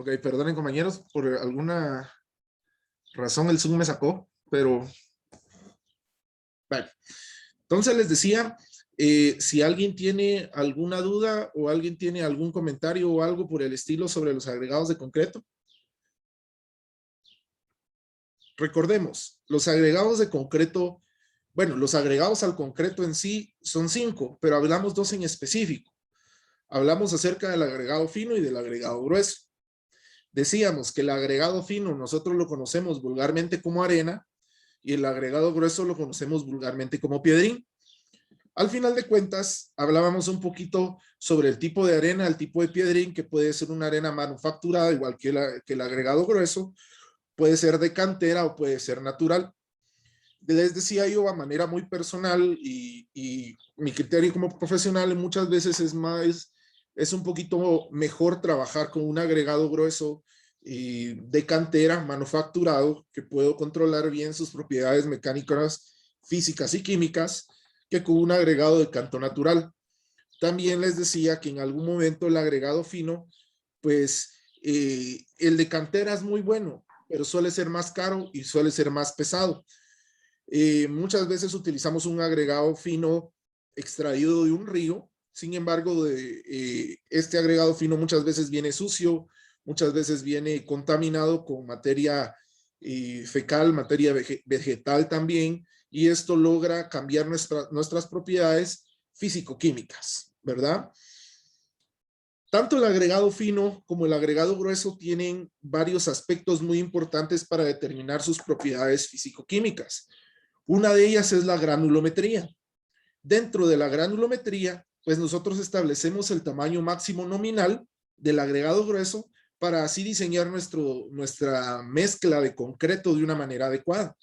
Ok, perdonen compañeros, por alguna razón el Zoom me sacó, pero bueno. Entonces les decía, si alguien tiene alguna duda o alguien tiene algún comentario o algo por el estilo sobre los agregados de concreto. Recordemos, los agregados de concreto, bueno, los agregados al concreto en sí son 5, pero hablamos 2 en específico. Hablamos acerca del agregado fino y del agregado grueso. Decíamos que el agregado fino nosotros lo conocemos vulgarmente como arena y el agregado grueso lo conocemos vulgarmente como piedrín. Al final de cuentas, hablábamos un poquito sobre el tipo de arena, el tipo de piedrín, que puede ser una arena manufacturada, igual que el agregado grueso, puede ser de cantera o puede ser natural. Les decía yo a manera muy personal y mi criterio como profesional muchas veces es un poquito mejor trabajar con un agregado grueso de cantera manufacturado que puedo controlar bien sus propiedades mecánicas, físicas y químicas que con un agregado de canto natural. También les decía que en algún momento el agregado fino, pues el de cantera es muy bueno, pero suele ser más caro y suele ser más pesado. Muchas veces utilizamos un agregado fino extraído de un río, sin embargo, este agregado fino muchas veces viene sucio, muchas veces viene contaminado con materia fecal, materia vegetal también, y esto logra cambiar nuestras propiedades físico-químicas, ¿verdad? Tanto el agregado fino como el agregado grueso tienen varios aspectos muy importantes para determinar sus propiedades físico-químicas. Una de ellas es la granulometría. Dentro de la granulometría, pues nosotros establecemos el tamaño máximo nominal del agregado grueso para así diseñar nuestra mezcla de concreto de una manera adecuada.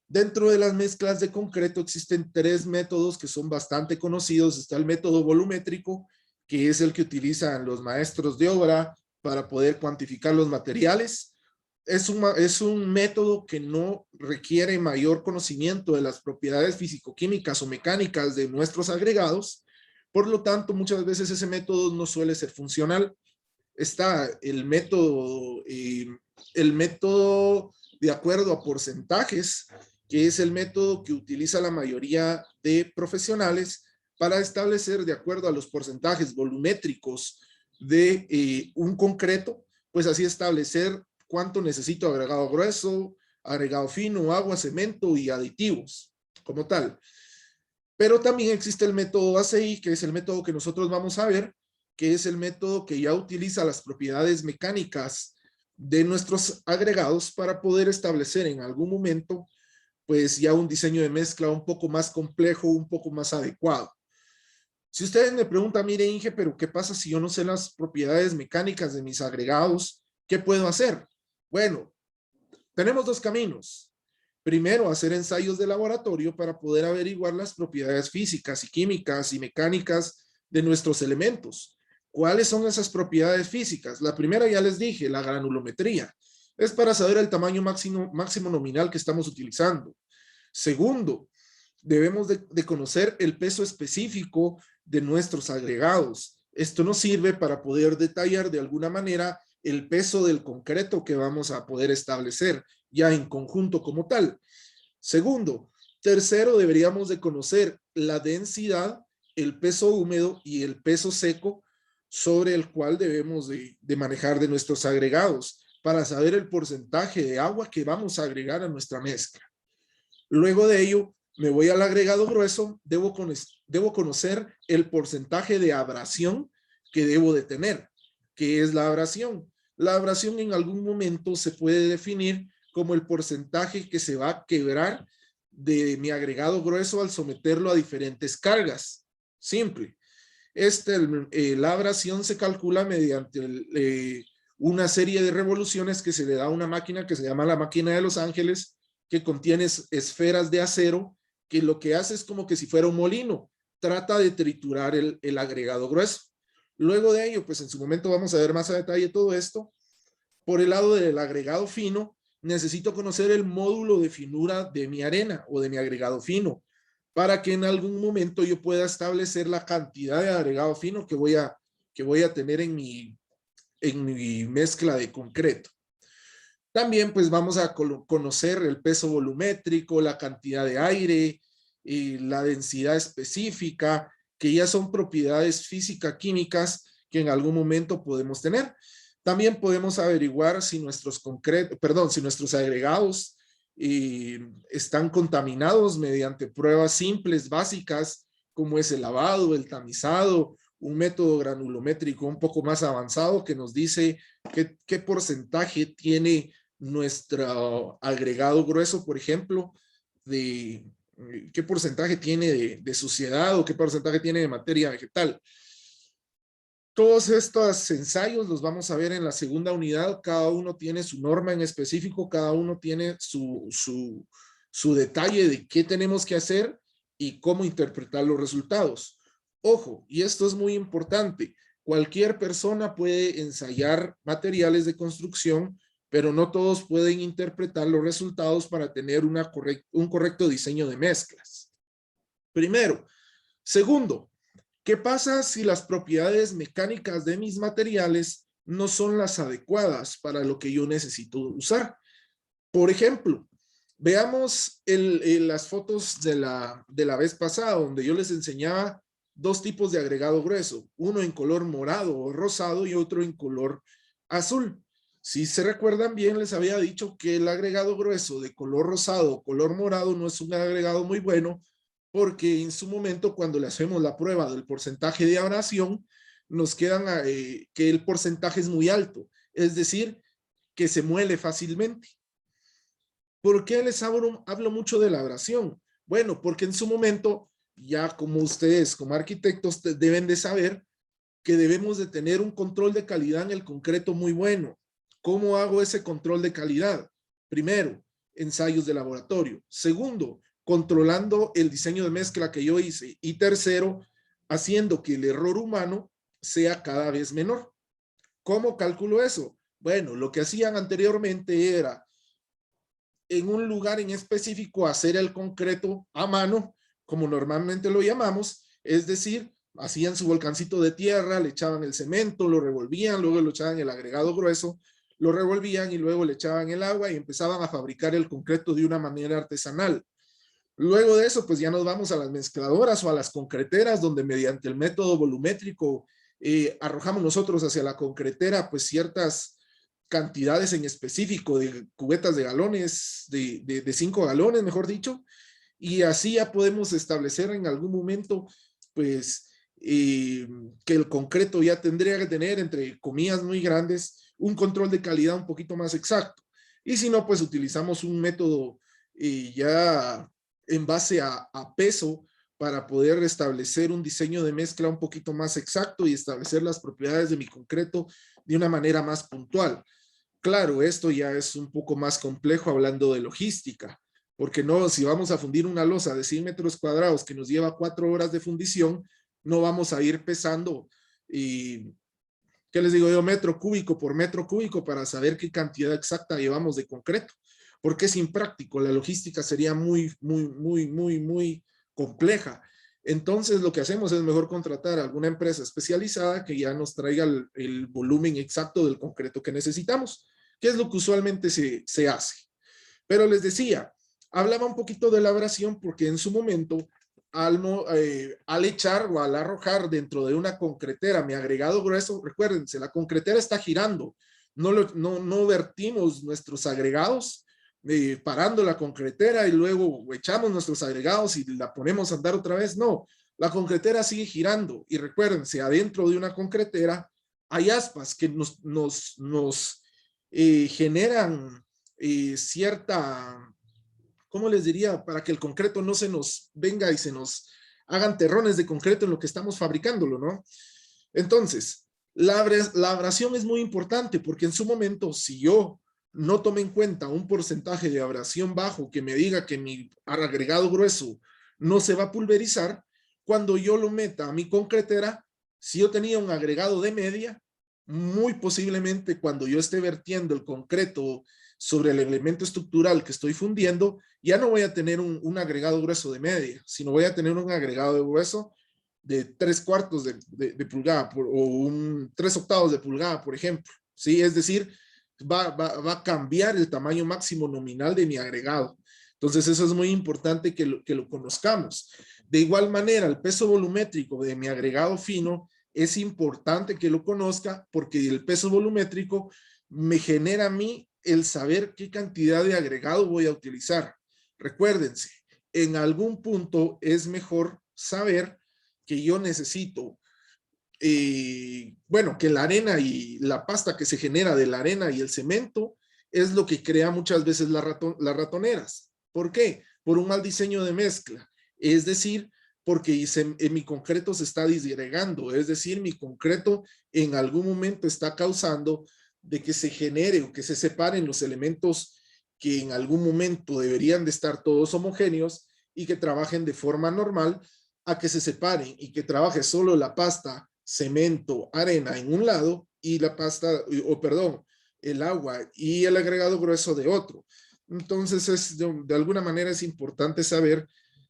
Dentro de las mezclas de concreto existen 3 métodos que son bastante conocidos. Está el método volumétrico, que es el que utilizan los maestros de obra para poder cuantificar los materiales. Es un método que no requiere mayor conocimiento de las propiedades físico-químicas o mecánicas de nuestros agregados. Por lo tanto, muchas veces ese método no suele ser funcional. Está el método de acuerdo a porcentajes, que es el método que utiliza la mayoría de profesionales para establecer de acuerdo a los porcentajes volumétricos de un concreto, pues así establecer cuánto necesito agregado grueso, agregado fino, agua, cemento y aditivos como tal. Pero también existe el método ACI, que es el método que nosotros vamos a ver, que es el método que ya utiliza las propiedades mecánicas de nuestros agregados para poder establecer en algún momento pues ya un diseño de mezcla un poco más complejo, un poco más adecuado. Si ustedes me preguntan, mire Inge, pero ¿qué pasa si yo no sé las propiedades mecánicas de mis agregados? ¿Qué puedo hacer? Bueno, tenemos 2 caminos. Primero, hacer ensayos de laboratorio para poder averiguar las propiedades físicas y químicas y mecánicas de nuestros elementos. ¿Cuáles son esas propiedades físicas? La primera ya les dije, la granulometría. Es para saber el tamaño máximo nominal que estamos utilizando. Segundo, debemos de conocer el peso específico de nuestros agregados. Esto nos sirve para poder detallar de alguna manera el peso del concreto que vamos a poder establecer ya en conjunto como tal. Segundo, tercero, deberíamos de conocer la densidad, el peso húmedo y el peso seco sobre el cual debemos de manejar de nuestros agregados para saber el porcentaje de agua que vamos a agregar a nuestra mezcla. Luego de ello, me voy al agregado grueso, debo conocer el porcentaje de abrasión que debo de tener. ¿Qué es la abrasión? La abrasión en algún momento se puede definir como el porcentaje que se va a quebrar de mi agregado grueso al someterlo a diferentes cargas. Simple. La abrasión se calcula mediante una serie de revoluciones que se le da a una máquina que se llama la máquina de Los Ángeles, que contiene esferas de acero, que lo que hace es como que si fuera un molino, trata de triturar el agregado grueso. Luego de ello, pues en su momento vamos a ver más a detalle todo esto. Por el lado del agregado fino, necesito conocer el módulo de finura de mi arena o de mi agregado fino, para que en algún momento yo pueda establecer la cantidad de agregado fino que voy a tener en mi mezcla de concreto. También pues vamos a conocer el peso volumétrico, la cantidad de aire, la densidad específica, que ya son propiedades física-químicas que en algún momento podemos tener. También podemos averiguar si nuestros si nuestros agregados están contaminados mediante pruebas simples, básicas, como es el lavado, el tamizado, un método granulométrico un poco más avanzado que nos dice qué porcentaje tiene nuestro agregado grueso, por ejemplo, de qué porcentaje tiene de suciedad o qué porcentaje tiene de materia vegetal. Todos estos ensayos los vamos a ver en la segunda unidad. Cada uno tiene su norma en específico, cada uno tiene su detalle de qué tenemos que hacer y cómo interpretar los resultados. Ojo, y esto es muy importante, cualquier persona puede ensayar materiales de construcción, pero no todos pueden interpretar los resultados para tener un correcto diseño de mezclas. Primero. Segundo, ¿qué pasa si las propiedades mecánicas de mis materiales no son las adecuadas para lo que yo necesito usar? Por ejemplo, veamos las fotos de la vez pasada, donde yo les enseñaba dos tipos de agregado grueso, uno en color morado o rosado y otro en color azul. Si se recuerdan bien, les había dicho que el agregado grueso de color rosado o color morado no es un agregado muy bueno, porque en su momento cuando le hacemos la prueba del porcentaje de abrasión, nos quedan que el porcentaje es muy alto, es decir, que se muele fácilmente. ¿Por qué les hablo mucho de la abrasión? Bueno, porque en su momento, ya como ustedes como arquitectos deben de saber que debemos de tener un control de calidad en el concreto muy bueno. ¿Cómo hago ese control de calidad? Primero, ensayos de laboratorio. Segundo, controlando el diseño de mezcla que yo hice. Y tercero, haciendo que el error humano sea cada vez menor. ¿Cómo calculo eso? Bueno, lo que hacían anteriormente era en un lugar en específico hacer el concreto a mano, como normalmente lo llamamos, es decir, hacían su volcancito de tierra, le echaban el cemento, lo revolvían, luego le echaban el agregado grueso, lo revolvían y luego le echaban el agua y empezaban a fabricar el concreto de una manera artesanal. Luego de eso, pues ya nos vamos a las mezcladoras o a las concreteras, donde mediante el método volumétrico arrojamos nosotros hacia la concretera pues ciertas cantidades en específico de cubetas de galones, de 5 galones, mejor dicho, y así ya podemos establecer en algún momento, pues, que el concreto ya tendría que tener, entre comillas muy grandes, un control de calidad un poquito más exacto. Y si no, pues utilizamos un método ya en base a peso para poder establecer un diseño de mezcla un poquito más exacto y establecer las propiedades de mi concreto de una manera más puntual. Claro, esto ya es un poco más complejo hablando de logística, porque no, si vamos a fundir una losa de 100 metros cuadrados que nos lleva 4 horas de fundición, no vamos a ir pesando y, ¿qué les digo yo? Metro cúbico por metro cúbico para saber qué cantidad exacta llevamos de concreto, porque es impráctico, la logística sería muy compleja. Entonces lo que hacemos es mejor contratar a alguna empresa especializada que ya nos traiga el volumen exacto del concreto que necesitamos, que es lo que usualmente se hace. Pero les decía, hablaba un poquito de la abrasión porque en su momento al echar o al arrojar dentro de una concretera mi agregado grueso, recuérdense, la concretera está girando, no vertimos nuestros agregados parando la concretera y luego echamos nuestros agregados y la ponemos a andar otra vez. No, la concretera sigue girando y recuérdense, adentro de una concretera hay aspas que nos generan cierta, ¿cómo les diría? Para que el concreto no se nos venga y se nos hagan terrones de concreto en lo que estamos fabricándolo, ¿no? Entonces, la abrasión es muy importante porque en su momento, si yo no tome en cuenta un porcentaje de abrasión bajo que me diga que mi agregado grueso no se va a pulverizar, cuando yo lo meta a mi concretera, si yo tenía un agregado de media, muy posiblemente cuando yo esté vertiendo el concreto sobre el elemento estructural que estoy fundiendo, ya no voy a tener un agregado grueso de media, sino voy a tener un agregado de grueso de 3/4 de pulgada o un 3/8 de pulgada, por ejemplo. ¿Sí? Es decir, va a cambiar el tamaño máximo nominal de mi agregado. Entonces, eso es muy importante que lo conozcamos. De igual manera, el peso volumétrico de mi agregado fino es importante que lo conozca porque el peso volumétrico me genera a mí el saber qué cantidad de agregado voy a utilizar. Recuérdense, en algún punto es mejor saber que yo necesito, bueno, que la arena y la pasta que se genera de la arena y el cemento es lo que crea muchas veces las ratoneras. ¿Por qué? Por un mal diseño de mezcla. Es decir, porque mi concreto se está disgregando. Es decir, mi concreto en algún momento está causando de que se genere o que se separen los elementos que en algún momento deberían de estar todos homogéneos y que trabajen de forma normal, a que se separen y que trabaje solo la pasta, cemento, arena en un lado y la pasta, o perdón, el agua y el agregado grueso de otro. Entonces, de alguna manera es importante saber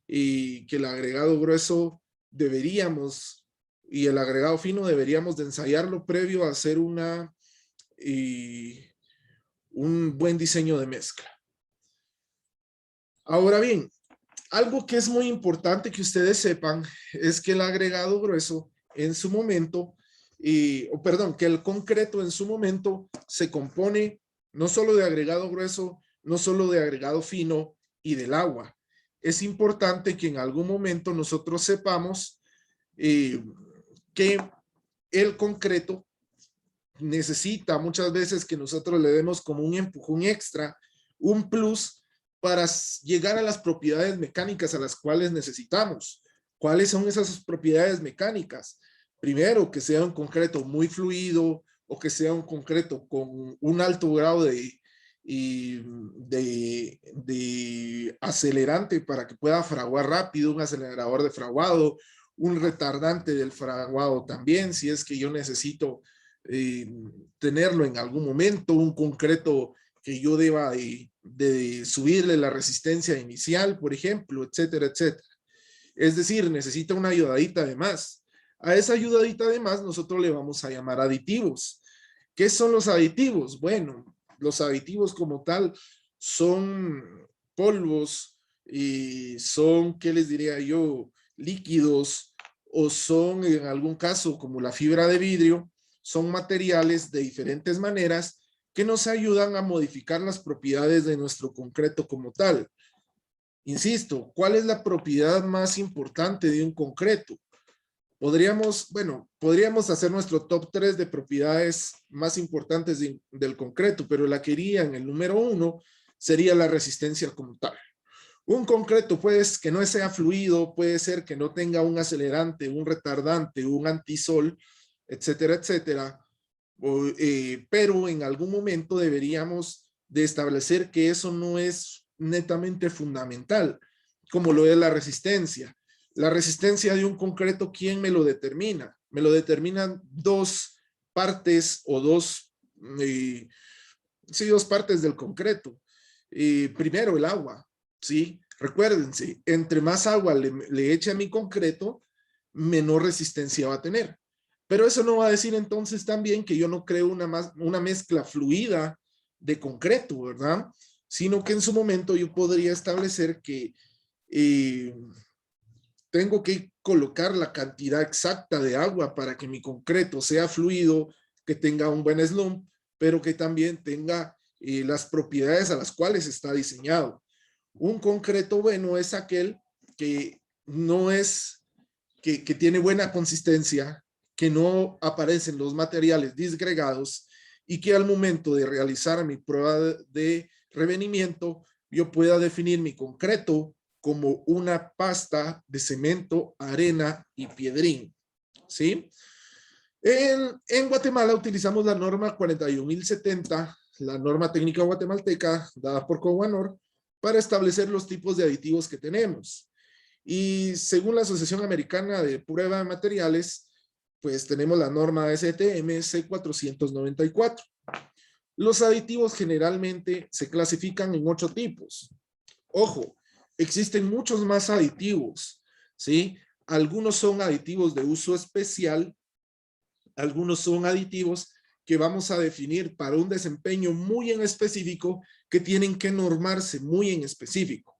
que el agregado grueso deberíamos y el agregado fino deberíamos de ensayarlo previo a hacer un buen diseño de mezcla. Ahora bien, algo que es muy importante que ustedes sepan es que el agregado grueso en su momento, que el concreto en su momento se compone no solo de agregado grueso, no solo de agregado fino y del agua. Es importante que en algún momento nosotros sepamos que el concreto necesita muchas veces que nosotros le demos como un empujón extra, un plus, para llegar a las propiedades mecánicas a las cuales necesitamos. ¿Cuáles son esas propiedades mecánicas? Primero, que sea un concreto muy fluido o que sea un concreto con un alto grado de acelerante para que pueda fraguar rápido, un acelerador de fraguado, un retardante del fraguado también, si es que yo necesito tenerlo en algún momento, un concreto que yo deba de subirle la resistencia inicial, por ejemplo, etcétera, etcétera. Es decir, necesita una ayudadita de más. A esa ayudadita de más nosotros le vamos a llamar aditivos. ¿Qué son los aditivos? Bueno, los aditivos como tal son polvos y son, ¿qué les diría yo? Líquidos, o son en algún caso como la fibra de vidrio, son materiales de diferentes maneras que nos ayudan a modificar las propiedades de nuestro concreto como tal. Insisto, ¿cuál es la propiedad más importante de un concreto? Podríamos hacer nuestro top 3 de propiedades más importantes del concreto, pero la que iría en el número 1 sería la resistencia como tal. Un concreto, pues, que no sea fluido, puede ser que no tenga un acelerante, un retardante, un antisol, etcétera, etcétera. Pero en algún momento deberíamos de establecer que eso no es netamente fundamental, como lo es la resistencia. La resistencia de un concreto, ¿quién me lo determina? Me lo determinan dos partes o dos partes del concreto. Primero, el agua, ¿sí? Recuérdense, entre más agua le eche a mi concreto, menor resistencia va a tener. Pero eso no va a decir entonces también que yo no creo una mezcla fluida de concreto, ¿verdad? Sino que en su momento yo podría establecer que tengo que colocar la cantidad exacta de agua para que mi concreto sea fluido, que tenga un buen slump, pero que también tenga las propiedades a las cuales está diseñado. Un concreto bueno es aquel que no es, que tiene buena consistencia, que no aparecen los materiales disgregados y que al momento de realizar mi prueba de revenimiento, yo pueda definir mi concreto como una pasta de cemento, arena y piedrín, ¿sí? En Guatemala utilizamos la norma 41070, la norma técnica guatemalteca dada por Coguanor, para establecer los tipos de aditivos que tenemos. Y según la Asociación Americana de Prueba de Materiales, pues tenemos la norma STM C494. Los aditivos generalmente se clasifican en 8 tipos. Ojo, existen muchos más aditivos, ¿sí? Algunos son aditivos de uso especial, algunos son aditivos que vamos a definir para un desempeño muy en específico, que tienen que normarse muy en específico.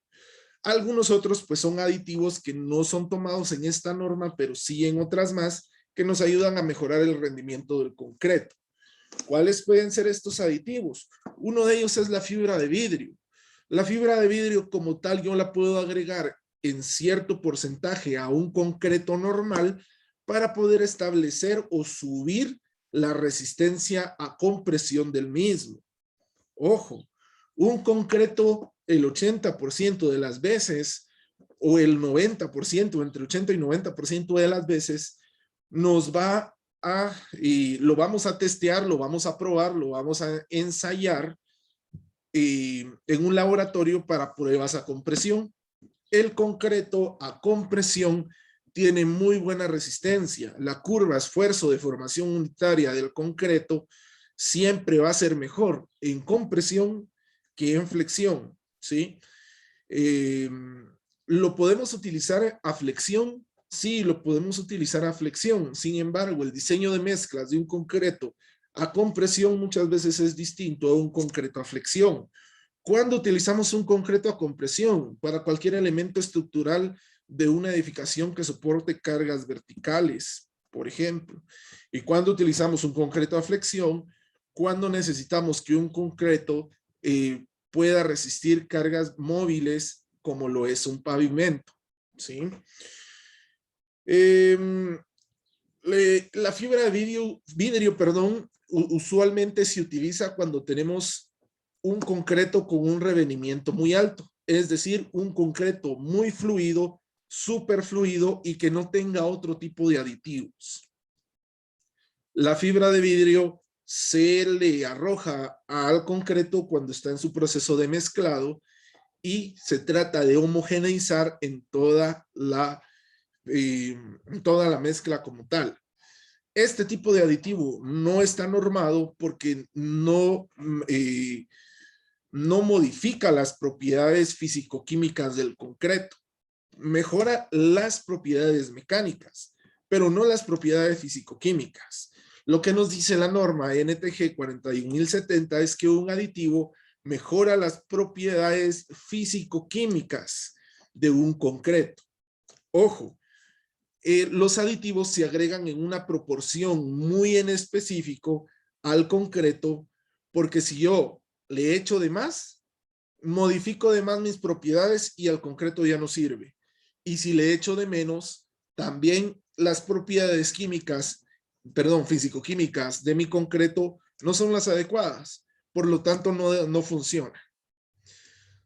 Algunos otros pues son aditivos que no son tomados en esta norma, pero sí en otras más, que nos ayudan a mejorar el rendimiento del concreto. ¿Cuáles pueden ser estos aditivos? Uno de ellos es la fibra de vidrio. La fibra de vidrio como tal yo la puedo agregar en cierto porcentaje a un concreto normal para poder establecer o subir la resistencia a compresión del mismo. Ojo, un concreto el 80% de las veces o el 90%, entre 80 y 90% de las veces nos va y lo vamos a testear, lo vamos a probar, lo vamos a ensayar en un laboratorio para pruebas a compresión. El concreto a compresión tiene muy buena resistencia. La curva esfuerzo de formación unitaria del concreto siempre va a ser mejor en compresión que en flexión, ¿sí? ¿Lo podemos utilizar a flexión? Sí, lo podemos utilizar a flexión. Sin embargo, el diseño de mezclas de un concreto a compresión muchas veces es distinto a un concreto a flexión. ¿Cuándo utilizamos un concreto a compresión? Para cualquier elemento estructural de una edificación que soporte cargas verticales, por ejemplo. ¿Y cuándo utilizamos un concreto a flexión? Cuando necesitamos que un concreto pueda resistir cargas móviles como lo es un pavimento, ¿sí? La fibra de vidrio, perdón, usualmente se utiliza cuando tenemos un concreto con un revenimiento muy alto, es decir, un concreto muy fluido, súper fluido y que no tenga otro tipo de aditivos. La fibra de vidrio se le arroja al concreto cuando está en su proceso de mezclado y se trata de homogeneizar en toda la mezcla como tal. Este tipo de aditivo no está normado porque no modifica las propiedades físico-químicas del concreto. Mejora las propiedades mecánicas, pero no las propiedades físico-químicas. Lo que nos dice la norma NTG 41070 es que un aditivo mejora las propiedades físico-químicas de un concreto. Ojo, los aditivos se agregan en una proporción muy en específico al concreto, porque si yo le echo de más, modifico de más mis propiedades y al concreto ya no sirve. Y si le echo de menos, también las propiedades químicas, perdón, físico-químicas de mi concreto no son las adecuadas. Por lo tanto, no funciona.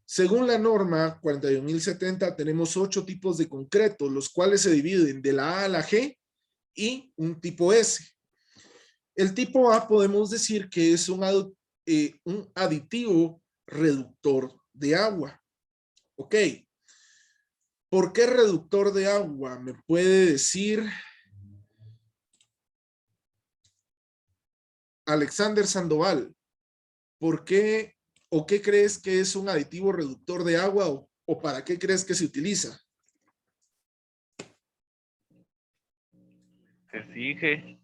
Según la norma 41070, tenemos 8 tipos de concreto, los cuales se dividen de la A a la G y un tipo S. El tipo A podemos decir que es un aditivo reductor de agua. Ok. ¿Por qué reductor de agua? Me puede decir Alexander Sandoval. ¿Por qué o qué crees que es un aditivo reductor de agua o para qué crees que se utiliza? Se fije.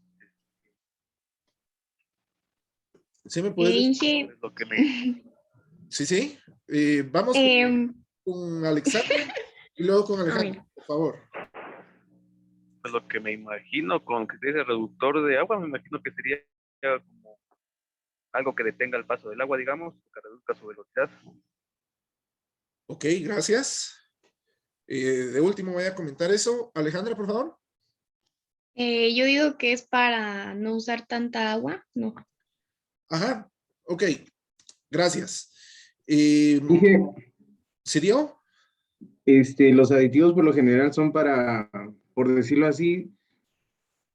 ¿Sí me puedes decir? Es lo que me... Sí, sí. Vamos con Alexander y luego con Alejandro, por favor. Pues lo que me imagino con que se dice reductor de agua, me imagino que sería como algo que detenga el paso del agua, digamos, que reduzca su velocidad. Ok, gracias. De último voy a comentar eso. Alejandra, por favor. Yo digo que es para no usar tanta agua, ¿no? Ajá, ok, gracias. Dije, ¿Serio? los aditivos por lo general son para, por decirlo así,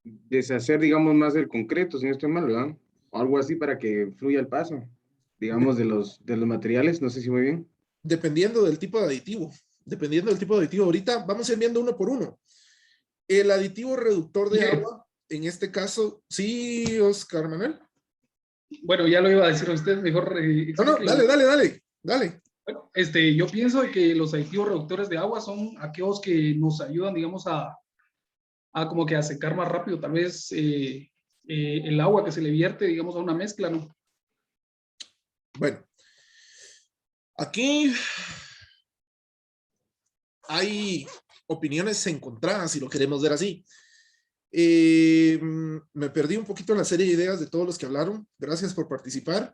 deshacer, digamos, más del concreto, si no estoy mal, ¿verdad? O algo así para que fluya el paso, digamos, de los materiales, no sé si muy bien. Dependiendo del tipo de aditivo. Dependiendo del tipo de aditivo. Ahorita vamos a ir viendo uno por uno. El aditivo reductor de agua, en este caso, sí, Oscar Manuel. Bueno, ya lo iba a decir a usted, mejor No, dale. Bueno, yo pienso que los aditivos reductores de agua son aquellos que nos ayudan, digamos, a como que a secar más rápido, tal vez el agua que se le vierte, digamos, a una mezcla, ¿no? Bueno, aquí hay opiniones encontradas, si lo queremos ver así. Me perdí un poquito en la serie de ideas de todos los que hablaron. Gracias por participar.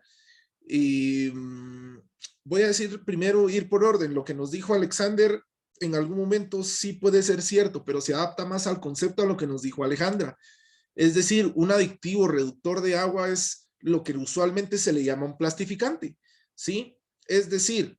Voy a decir primero, ir por orden. Lo que nos dijo Alexander en algún momento sí puede ser cierto, pero se adapta más al concepto a lo que nos dijo Alejandra. Es decir, un aditivo reductor de agua es lo que usualmente se le llama un plastificante, ¿sí? Es decir,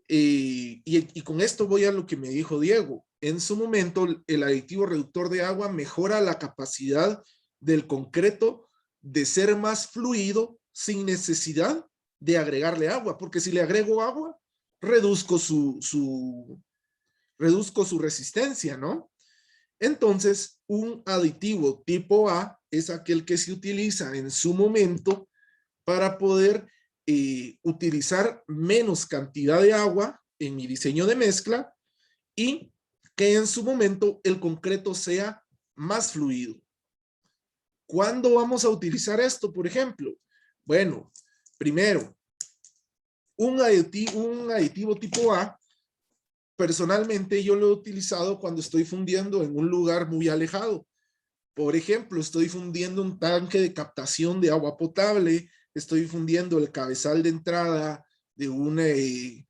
y con esto voy a lo que me dijo Diego. En su momento, el aditivo reductor de agua mejora la capacidad del concreto de ser más fluido sin necesidad de agregarle agua, porque si le agrego agua, reduzco su resistencia, ¿no? Entonces, un aditivo tipo A es aquel que se utiliza en su momento para poder utilizar menos cantidad de agua en mi diseño de mezcla y que en su momento el concreto sea más fluido. ¿Cuándo vamos a utilizar esto, por ejemplo? Bueno, primero, un aditivo tipo A, personalmente yo lo he utilizado cuando estoy fundiendo en un lugar muy alejado. Por ejemplo, estoy fundiendo un tanque de captación de agua potable, estoy fundiendo el cabezal de entrada de un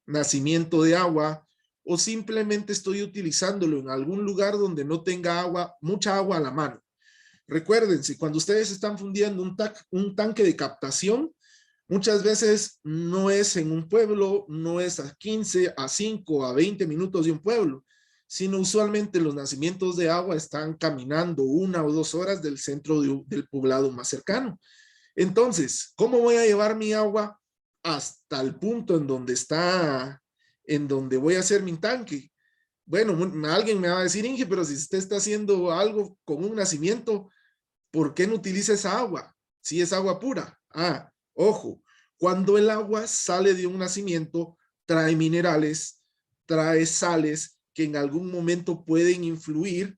nacimiento de agua, o simplemente estoy utilizándolo en algún lugar donde no tenga agua, mucha agua a la mano. Recuérdense, cuando ustedes están fundiendo un tanque de captación, muchas veces no es en un pueblo, no es a 15, a 5, a 20 minutos de un pueblo, sino usualmente los nacimientos de agua están caminando 1 o 2 horas del centro del poblado más cercano. Entonces, ¿cómo voy a llevar mi agua hasta el punto en donde voy a hacer mi tanque? Bueno, alguien me va a decir, Inge, pero si usted está haciendo algo con un nacimiento, ¿por qué no utiliza esa agua? Si es agua pura. Ojo, cuando el agua sale de un nacimiento, trae minerales, trae sales que en algún momento pueden influir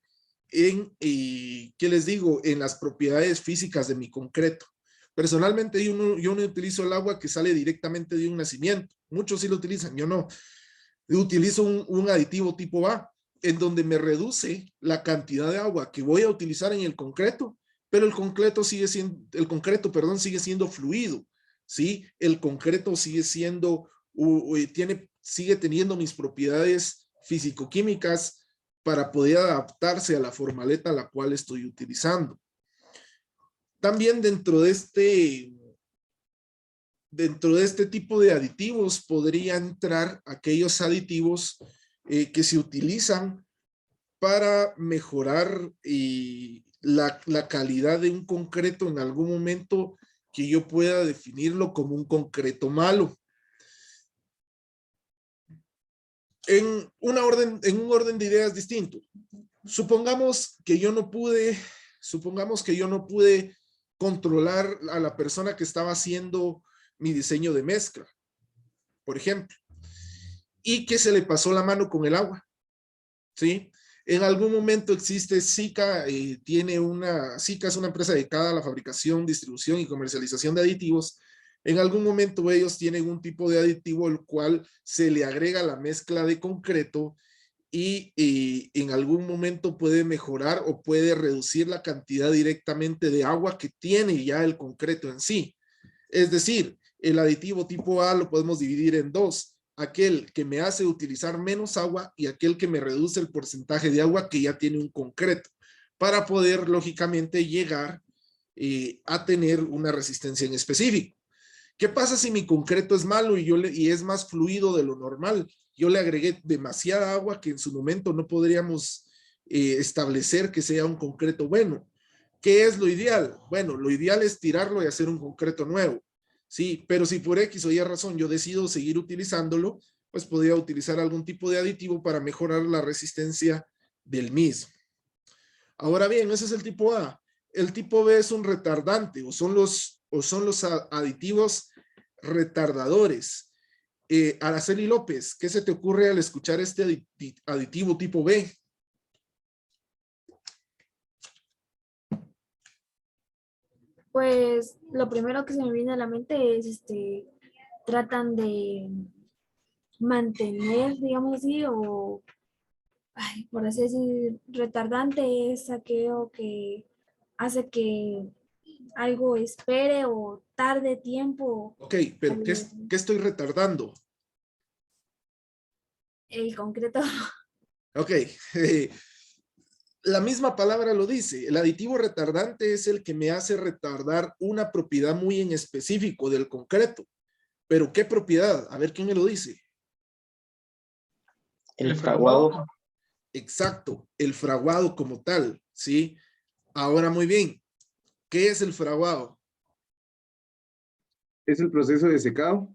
en, ¿qué les digo? En las propiedades físicas de mi concreto. Personalmente yo no utilizo el agua que sale directamente de un nacimiento. Muchos sí lo utilizan, yo no. Yo utilizo un aditivo tipo A, en donde me reduce la cantidad de agua que voy a utilizar en el concreto, pero el concreto sigue siendo fluido, ¿sí? El concreto sigue siendo, sigue teniendo mis propiedades físico-químicas para poder adaptarse a la formaleta a la cual estoy utilizando. También dentro de este tipo de aditivos podría entrar aquellos aditivos que se utilizan para mejorar la calidad de un concreto en algún momento que yo pueda definirlo como un concreto malo. En un orden de ideas distinto. Supongamos que yo no pude controlar a la persona que estaba haciendo mi diseño de mezcla, por ejemplo, y que se le pasó la mano con el agua, ¿sí? En algún momento existe Sika, Sika es una empresa dedicada a la fabricación, distribución y comercialización de aditivos. En algún momento ellos tienen un tipo de aditivo el cual se le agrega la mezcla de concreto y en algún momento puede mejorar o puede reducir la cantidad directamente de agua que tiene ya el concreto en sí. Es decir, el aditivo tipo A lo podemos dividir en dos. Aquel que me hace utilizar menos agua y aquel que me reduce el porcentaje de agua que ya tiene un concreto para poder lógicamente llegar a tener una resistencia en específico. ¿Qué pasa si mi concreto es malo y es más fluido de lo normal? Yo le agregué demasiada agua que en su momento no podríamos establecer que sea un concreto bueno. ¿Qué es lo ideal? Bueno, lo ideal es tirarlo y hacer un concreto nuevo. Sí, pero si por X o Y razón yo decido seguir utilizándolo, pues podría utilizar algún tipo de aditivo para mejorar la resistencia del mismo. Ahora bien, ese es el tipo A. El tipo B es un retardante o son los aditivos retardadores. Araceli López, ¿qué se te ocurre al escuchar este aditivo tipo B? Pues lo primero que se me viene a la mente es, tratan de mantener, digamos así, o, ay, por así decir, retardante es aquello que hace que algo espere o tarde tiempo Ok, pero ¿qué estoy retardando? el concreto. Ok, la misma palabra lo dice. El aditivo retardante es el que me hace retardar una propiedad muy en específico del concreto. ¿Pero qué propiedad? A ver quién me lo dice. El fraguado. Exacto, el fraguado como tal, ¿sí? Ahora muy bien, ¿qué es el fraguado? ¿Es el proceso de secado?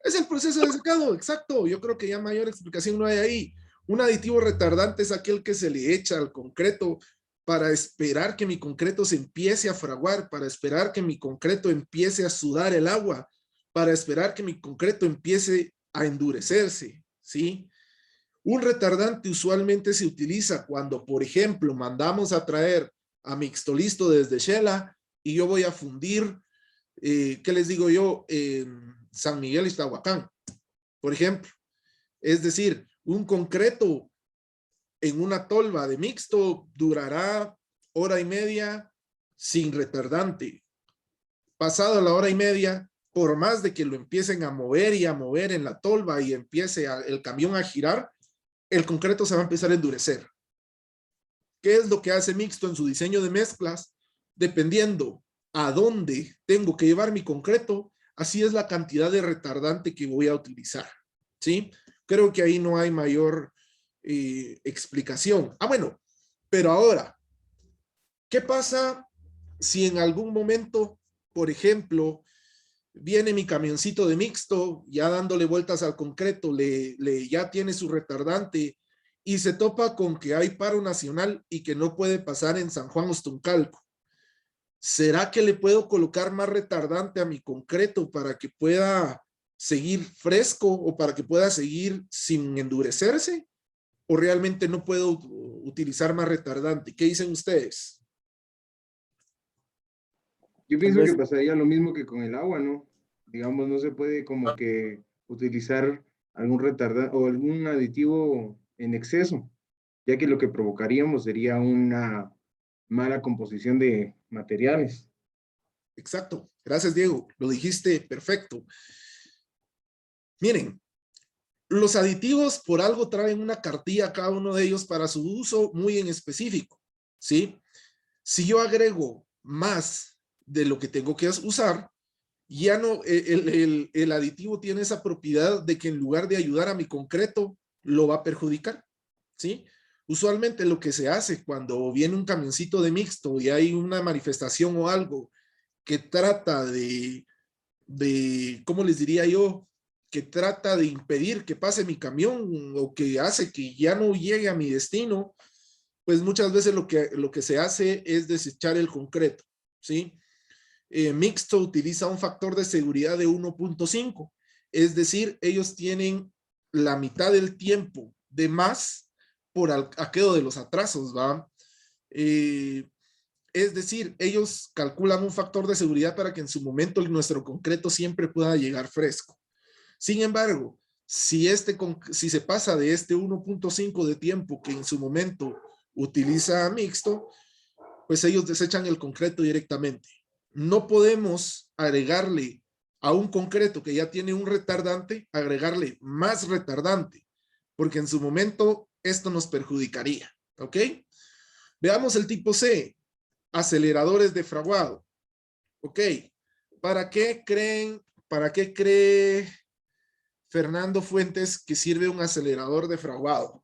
Es el proceso de secado, exacto. Yo creo que ya mayor explicación no hay ahí. Un aditivo retardante es aquel que se le echa al concreto para esperar que mi concreto se empiece a fraguar, para esperar que mi concreto empiece a sudar el agua, para esperar que mi concreto empiece a endurecerse, ¿sí? Un retardante usualmente se utiliza cuando, por ejemplo, mandamos a traer a Mixtolisto desde Shela y yo voy a fundir, ¿qué les digo yo? San Miguel y Iztahuacán, por ejemplo. Es decir, un concreto en una tolva de mixto durará hora y media sin retardante. Pasado la hora y media, por más de que lo empiecen a mover y a mover en la tolva y empiece el camión a girar, el concreto se va a empezar a endurecer. ¿Qué es lo que hace Mixto en su diseño de mezclas? Dependiendo a dónde tengo que llevar mi concreto, así es la cantidad de retardante que voy a utilizar, ¿sí? Creo que ahí no hay mayor explicación. Ah, bueno, pero ahora, ¿qué pasa si en algún momento, por ejemplo, viene mi camioncito de Mixto, ya dándole vueltas al concreto, ya tiene su retardante y se topa con que hay paro nacional y que no puede pasar en San Juan Ostuncalco? ¿Será que le puedo colocar más retardante a mi concreto para que pueda seguir fresco o para que pueda seguir sin endurecerse? ¿O realmente no puedo utilizar más retardante? ¿Qué dicen ustedes? Yo Tal pienso que vez, pasaría lo mismo que con el agua, ¿no? Digamos, no se puede como que utilizar algún retardante o algún aditivo en exceso, ya que lo que provocaríamos sería una mala composición de materiales. Exacto. Gracias, Diego. Lo dijiste perfecto. Miren, los aditivos por algo traen una cartilla cada uno de ellos para su uso muy en específico, ¿sí? Si yo agrego más de lo que tengo que usar, ya no, el aditivo tiene esa propiedad de que en lugar de ayudar a mi concreto, lo va a perjudicar, ¿sí? Usualmente lo que se hace cuando viene un camioncito de mixto y hay una manifestación o algo que trata ¿cómo les diría yo? Que trata de impedir que pase mi camión o que hace que ya no llegue a mi destino, pues muchas veces lo que se hace es desechar el concreto, ¿sí? Mixto utiliza un factor de seguridad de 1.5, es decir, ellos tienen la mitad del tiempo de más por aquello de los atrasos, ¿va? Es decir, ellos calculan un factor de seguridad para que en su momento nuestro concreto siempre pueda llegar fresco. Sin embargo, si se pasa de este 1.5 de tiempo que en su momento utiliza mixto, pues ellos desechan el concreto directamente. No podemos agregarle a un concreto que ya tiene un retardante, agregarle más retardante, porque en su momento esto nos perjudicaría, ¿ok? Veamos el tipo C, aceleradores de fraguado. Ok, para qué cree Fernando Fuentes que sirve un acelerador de fraguado?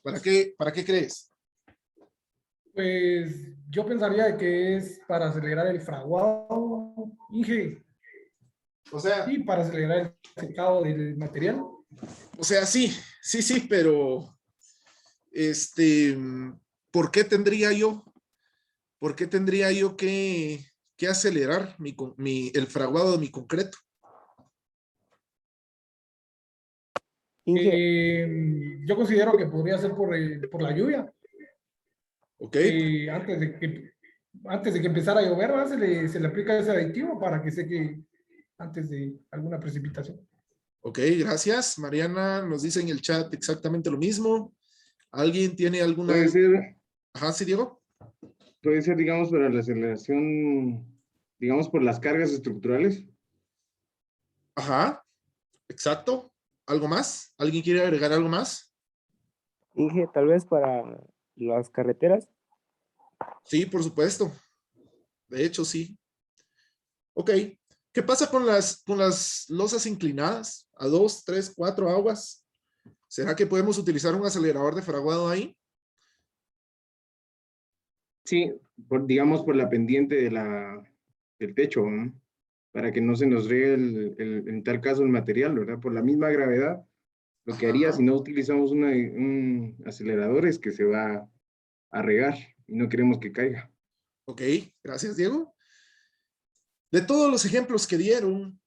Para qué crees? Pues yo pensaría que es para acelerar el fraguado, Inge, O sea, y para acelerar el secado del material. sí, sí, pero este, ¿por qué tendría yo? ¿Por qué tendría yo que acelerar el fraguado de mi concreto? Inge, Yo considero que podría ser por la lluvia. ¿Ok? Antes de que antes de que empezara a llover, ¿verdad? Se le aplica ese aditivo para que seque antes de alguna precipitación. Ok, gracias. Mariana nos dice en el chat exactamente lo mismo. ¿Alguien tiene alguna? Ajá, sí, Diego. Puede ser, digamos, para la aceleración, digamos, por las cargas estructurales. Ajá, exacto. ¿Algo más? ¿Alguien quiere agregar algo más? Inge, tal vez para las carreteras. Sí, por supuesto. De hecho, sí. Ok. ¿Qué pasa con las losas inclinadas a 2, 3, 4 aguas? ¿Será que podemos utilizar un acelerador de fraguado ahí? Sí, digamos, por la pendiente del techo, ¿no? Para que no se nos riegue en tal caso el material, ¿verdad? Por la misma gravedad, lo que haría Ajá. si no utilizamos un acelerador es que se va a regar y no queremos que caiga. Ok, gracias, Diego. De todos los ejemplos que dieron,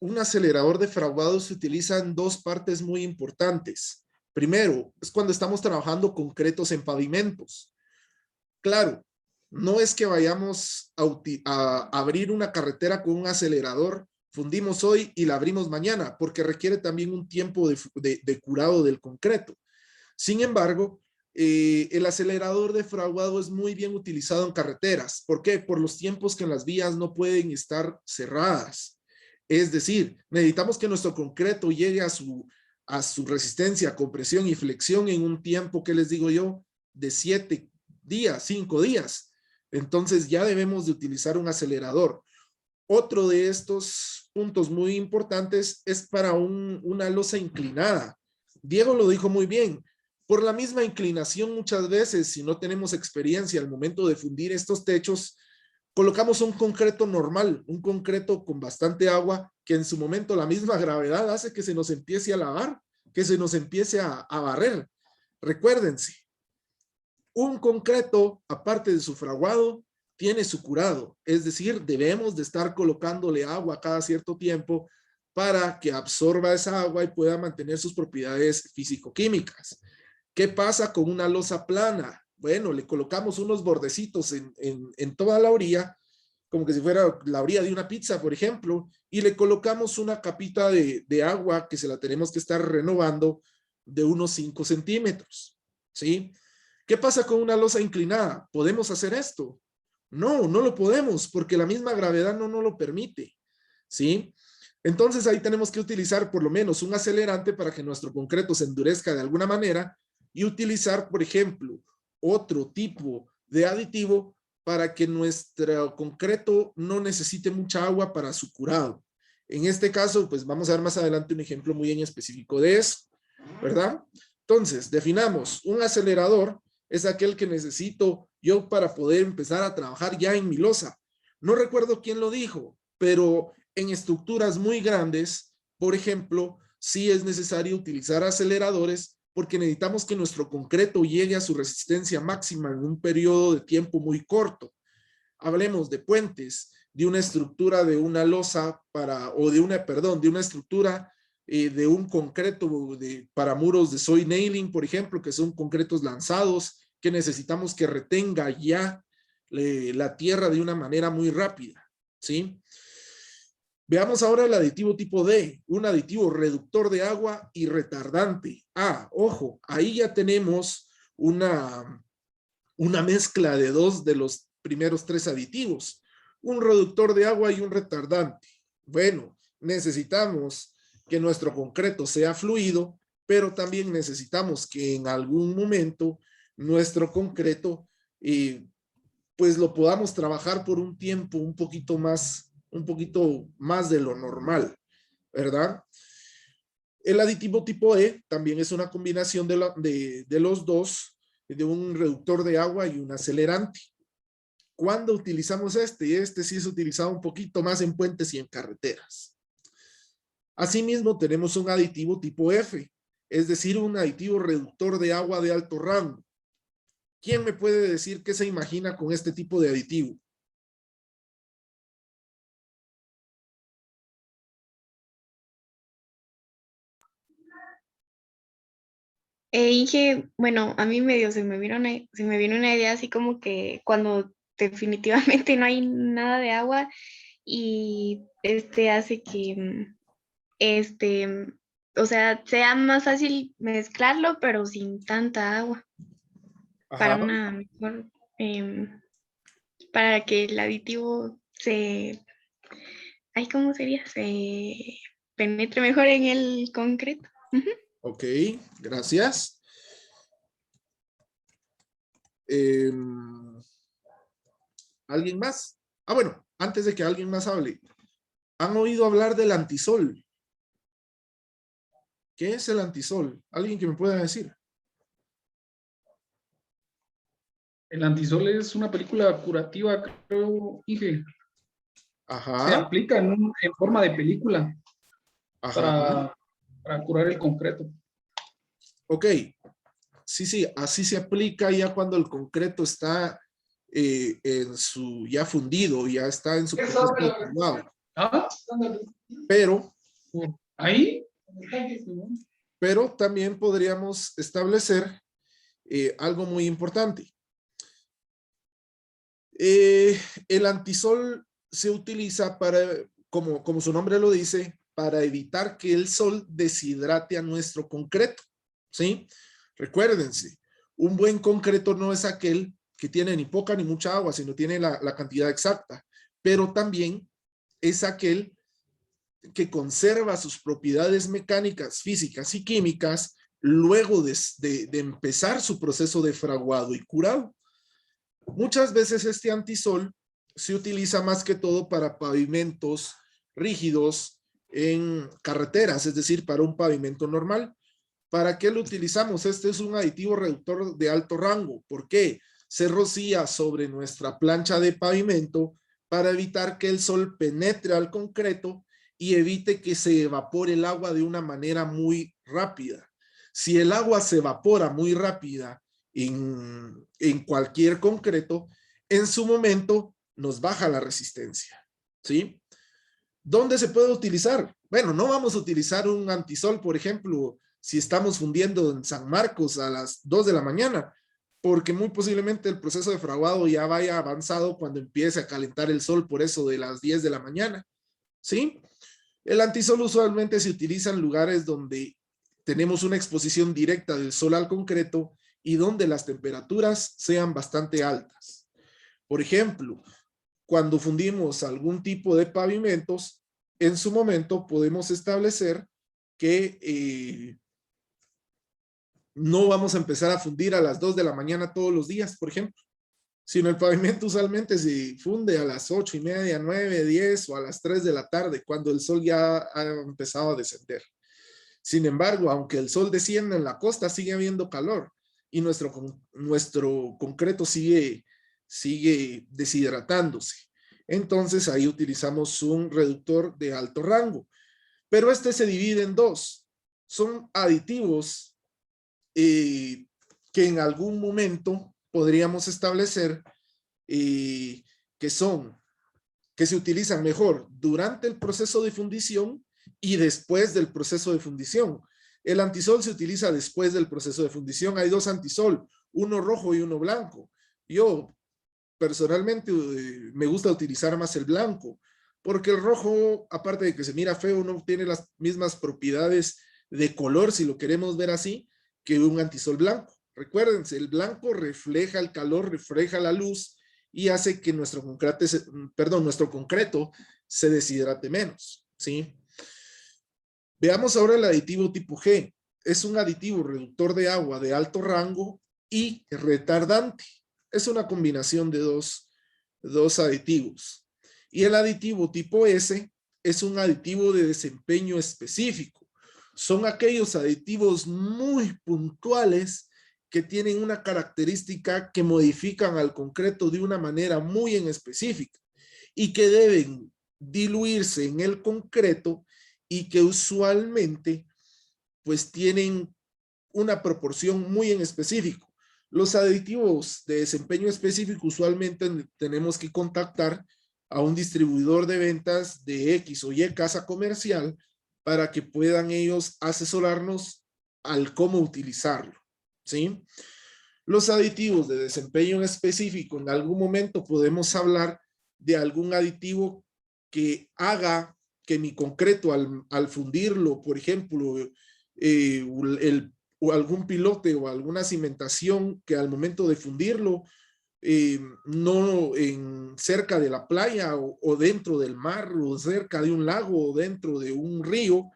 un acelerador de fraguado se utiliza en dos partes muy importantes. Primero, es cuando estamos trabajando concretos en pavimentos. Claro, no es que vayamos a abrir una carretera con un acelerador, fundimos hoy y la abrimos mañana, porque requiere también un tiempo de curado del concreto. Sin embargo, el acelerador de fraguado es muy bien utilizado en carreteras. ¿Por qué? Por los tiempos que las vías no pueden estar cerradas. Es decir, necesitamos que nuestro concreto llegue a su resistencia, compresión y flexión en un tiempo, que les digo yo, de 7 días, 5 días. Entonces ya debemos de utilizar un acelerador. Otro de estos puntos muy importantes es para una losa inclinada. Diego lo dijo muy bien. Por la misma inclinación, muchas veces, si no tenemos experiencia al momento de fundir estos techos, colocamos un concreto normal, un concreto con bastante agua, que en su momento la misma gravedad hace que se nos empiece a lavar, que se nos empiece a barrer. Recuérdense, un concreto, aparte de su fraguado, tiene su curado, es decir, debemos de estar colocándole agua cada cierto tiempo para que absorba esa agua y pueda mantener sus propiedades físico-químicas. ¿Qué pasa con una losa plana? Bueno, le colocamos unos bordecitos en toda la orilla, como que si fuera la orilla de una pizza, por ejemplo, y le colocamos una capita de agua que se la tenemos que estar renovando de unos 5 centímetros, ¿sí? ¿Qué pasa con una losa inclinada? ¿Podemos hacer esto? No, no lo podemos porque la misma gravedad no nos lo permite, ¿sí? Entonces ahí tenemos que utilizar por lo menos un acelerante para que nuestro concreto se endurezca de alguna manera y utilizar, por ejemplo, otro tipo de aditivo para que nuestro concreto no necesite mucha agua para su curado. En este caso, pues vamos a ver más adelante un ejemplo muy en específico de eso, ¿verdad? Entonces, definamos un acelerador es aquel que necesito yo para poder empezar a trabajar ya en mi losa. No recuerdo quién lo dijo, pero en estructuras muy grandes, por ejemplo, sí es necesario utilizar aceleradores porque necesitamos que nuestro concreto llegue a su resistencia máxima en un periodo de tiempo muy corto. Hablemos de puentes, de una estructura de una losa o de una estructura de un concreto para muros de soil nailing, por ejemplo, que son concretos lanzados, que necesitamos que retenga ya la tierra de una manera muy rápida, ¿sí? Veamos ahora el aditivo tipo D, un aditivo reductor de agua y retardante. Ojo, ahí ya tenemos una mezcla de dos de los primeros tres aditivos, un reductor de agua y un retardante. Bueno, necesitamos que nuestro concreto sea fluido, pero también necesitamos que en algún momento nuestro concreto pues lo podamos trabajar por un tiempo un poquito más de lo normal, ¿verdad? El aditivo tipo E también es una combinación de los dos, de un reductor de agua y un acelerante. ¿Cuándo utilizamos este? Este sí es utilizado un poquito más en puentes y en carreteras. Asimismo, tenemos un aditivo tipo F, es decir, un aditivo reductor de agua de alto rango. ¿Quién me puede decir qué se imagina con este tipo de aditivo? Inge, bueno, a mí medio se me vino una idea así como que cuando definitivamente no hay nada de agua y hace que o sea, sea más fácil mezclarlo, pero sin tanta agua, para Ajá. una mejor, para que el aditivo ¿cómo sería? Se penetre mejor en el concreto. Ujú. Ok, gracias. ¿Alguien más? Ah, bueno, antes de que alguien más hable. ¿Han oído hablar del antisol? ¿Qué es el antisol? ¿Alguien que me pueda decir? El antisol es una película curativa, creo, Inge. Se Ajá, aplica en forma de película ajá. para curar el concreto. Ok, sí, así se aplica ya cuando el concreto está en su, ya fundido, ya está en su proceso de fundado. ¿Ah? Pero ¿Ahí? también podríamos establecer algo muy importante. El antisol se utiliza para, como su nombre lo dice, para evitar que el sol deshidrate a nuestro concreto, ¿sí? Recuérdense, un buen concreto no es aquel que tiene ni poca ni mucha agua, sino tiene la cantidad exacta, pero también es aquel que conserva sus propiedades mecánicas, físicas y químicas luego de empezar su proceso de fraguado y curado. Muchas veces este antisol se utiliza más que todo para pavimentos rígidos en carreteras, es decir, para un pavimento normal. ¿Para qué lo utilizamos? Este es un aditivo reductor de alto rango. ¿Por qué? Se rocía sobre nuestra plancha de pavimento para evitar que el sol penetre al concreto y evite que se evapore el agua de una manera muy rápida. Si el agua se evapora muy rápida en cualquier concreto, en su momento nos baja la resistencia, ¿sí? ¿Dónde se puede utilizar? Bueno, no vamos a utilizar un antisol, por ejemplo, si estamos fundiendo en San Marcos a las 2 de la mañana, porque muy posiblemente el proceso de fraguado ya vaya avanzado cuando empiece a calentar el sol, por eso de las 10 de la mañana, ¿sí? El antisol usualmente se utiliza en lugares donde tenemos una exposición directa del sol al concreto y donde las temperaturas sean bastante altas. Por ejemplo, cuando fundimos algún tipo de pavimentos, en su momento podemos establecer que no vamos a empezar a fundir a las 2 de la mañana todos los días, por ejemplo, sino el pavimento usualmente se funde a las 8:30, 9, 10 o a las 3 de la tarde, cuando el sol ya ha empezado a descender. Sin embargo, aunque el sol descienda en la costa, sigue habiendo calor y nuestro concreto sigue deshidratándose. Entonces ahí utilizamos un reductor de alto rango, pero este se divide en dos. Son aditivos que en algún momento podríamos establecer que se utilizan mejor durante el proceso de fundición y después del proceso de fundición. El antisol se utiliza después del proceso de fundición. Hay dos antisol, uno rojo y uno blanco. Yo personalmente me gusta utilizar más el blanco, porque el rojo, aparte de que se mira feo, no tiene las mismas propiedades de color, si lo queremos ver así, que un antisol blanco. Recuérdense, el blanco refleja el calor, refleja la luz y hace que nuestro concreto se deshidrate menos, ¿sí? Veamos ahora el aditivo tipo G. Es un aditivo reductor de agua de alto rango y retardante. Es una combinación de dos aditivos. Y el aditivo tipo S es un aditivo de desempeño específico. Son aquellos aditivos muy puntuales que tienen una característica que modifican al concreto de una manera muy en específica y que deben diluirse en el concreto y que usualmente pues tienen una proporción muy en específico. Los aditivos de desempeño específico usualmente tenemos que contactar a un distribuidor de ventas de X o Y casa comercial para que puedan ellos asesorarnos al cómo utilizarlo, ¿sí? Los aditivos de desempeño específico, en algún momento podemos hablar de algún aditivo que haga que mi concreto al fundirlo, por ejemplo, o algún pilote o alguna cimentación que al momento de fundirlo, no cerca de la playa o dentro del mar o cerca de un lago o dentro de un río,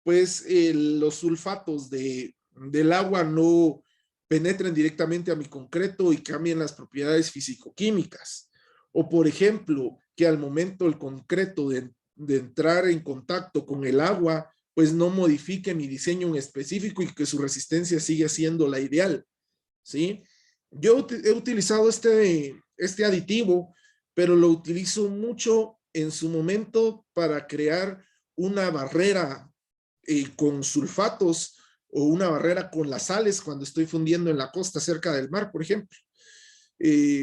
pues los sulfatos del agua no penetren directamente a mi concreto y cambien las propiedades físico-químicas. O por ejemplo, que al momento el concreto de entrar en contacto con el agua, pues no modifique mi diseño en específico y que su resistencia siga siendo la ideal, ¿sí? Yo he utilizado este aditivo, pero lo utilizo mucho en su momento para crear una barrera con sulfatos o una barrera con las sales cuando estoy fundiendo en la costa cerca del mar, por ejemplo.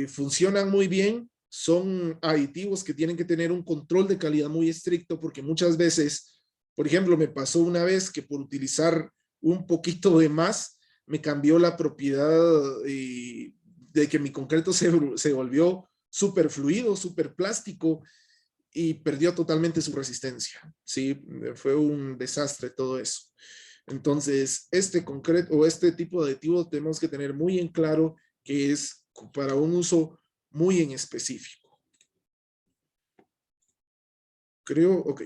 Funcionan muy bien, son aditivos que tienen que tener un control de calidad muy estricto porque muchas veces, por ejemplo, me pasó una vez que por utilizar un poquito de más, me cambió la propiedad de que mi concreto se volvió súper fluido, súper plástico y perdió totalmente su resistencia. Sí, fue un desastre todo eso. Entonces, este tipo de aditivo tenemos que tener muy en claro que es para un uso muy en específico. Creo, ok.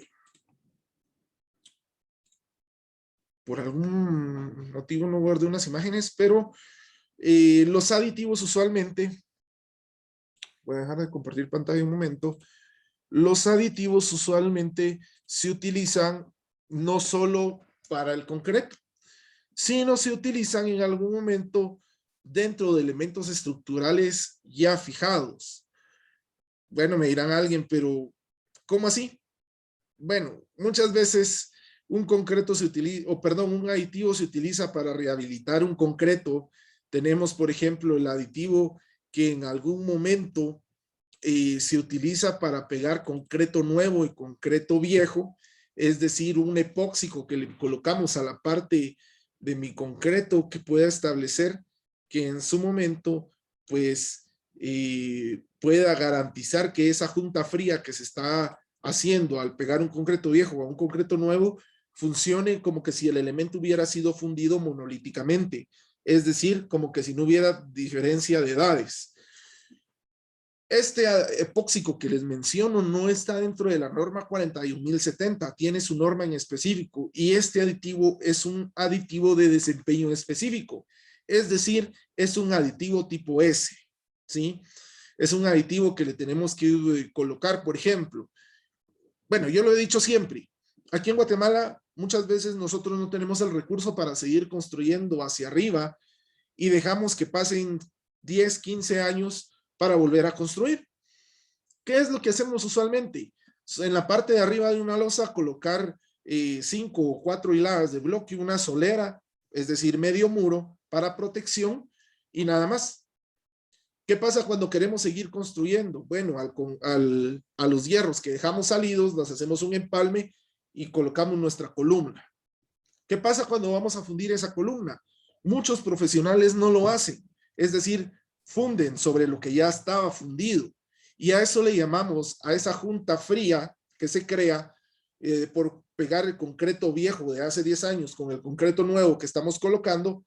Por algún motivo no guardé unas imágenes, pero los aditivos usualmente, voy a dejar de compartir pantalla un momento, los aditivos usualmente se utilizan no solo para el concreto, sino se utilizan en algún momento dentro de elementos estructurales ya fijados. Bueno, me dirán alguien, pero ¿cómo así? Bueno, muchas veces un aditivo se utiliza para rehabilitar un concreto. Tenemos, por ejemplo, el aditivo que en algún momento se utiliza para pegar concreto nuevo y concreto viejo, es decir, un epóxico que le colocamos a la parte de mi concreto que pueda establecer que en su momento, pues, pueda garantizar que esa junta fría que se está haciendo al pegar un concreto viejo a un concreto nuevo, funcione como que si el elemento hubiera sido fundido monolíticamente, es decir, como que si no hubiera diferencia de edades. Este epóxico que les menciono no está dentro de la norma 41070, tiene su norma en específico y este aditivo es un aditivo de desempeño específico, es decir, es un aditivo tipo S, ¿sí? Es un aditivo que le tenemos que colocar, por ejemplo. Bueno, yo lo he dicho siempre, aquí en Guatemala muchas veces nosotros no tenemos el recurso para seguir construyendo hacia arriba y dejamos que pasen 10, 15 años para volver a construir. ¿Qué es lo que hacemos usualmente? En la parte de arriba de una losa colocar 5 o 4 hiladas de bloque, una solera, es decir, medio muro para protección y nada más. ¿Qué pasa cuando queremos seguir construyendo? Bueno, a los hierros que dejamos salidos, los hacemos un empalme y colocamos nuestra columna. ¿Qué pasa cuando vamos a fundir esa columna? Muchos profesionales no lo hacen, es decir, funden sobre lo que ya estaba fundido. Y a eso le llamamos, a esa junta fría que se crea por pegar el concreto viejo de hace 10 años con el concreto nuevo que estamos colocando.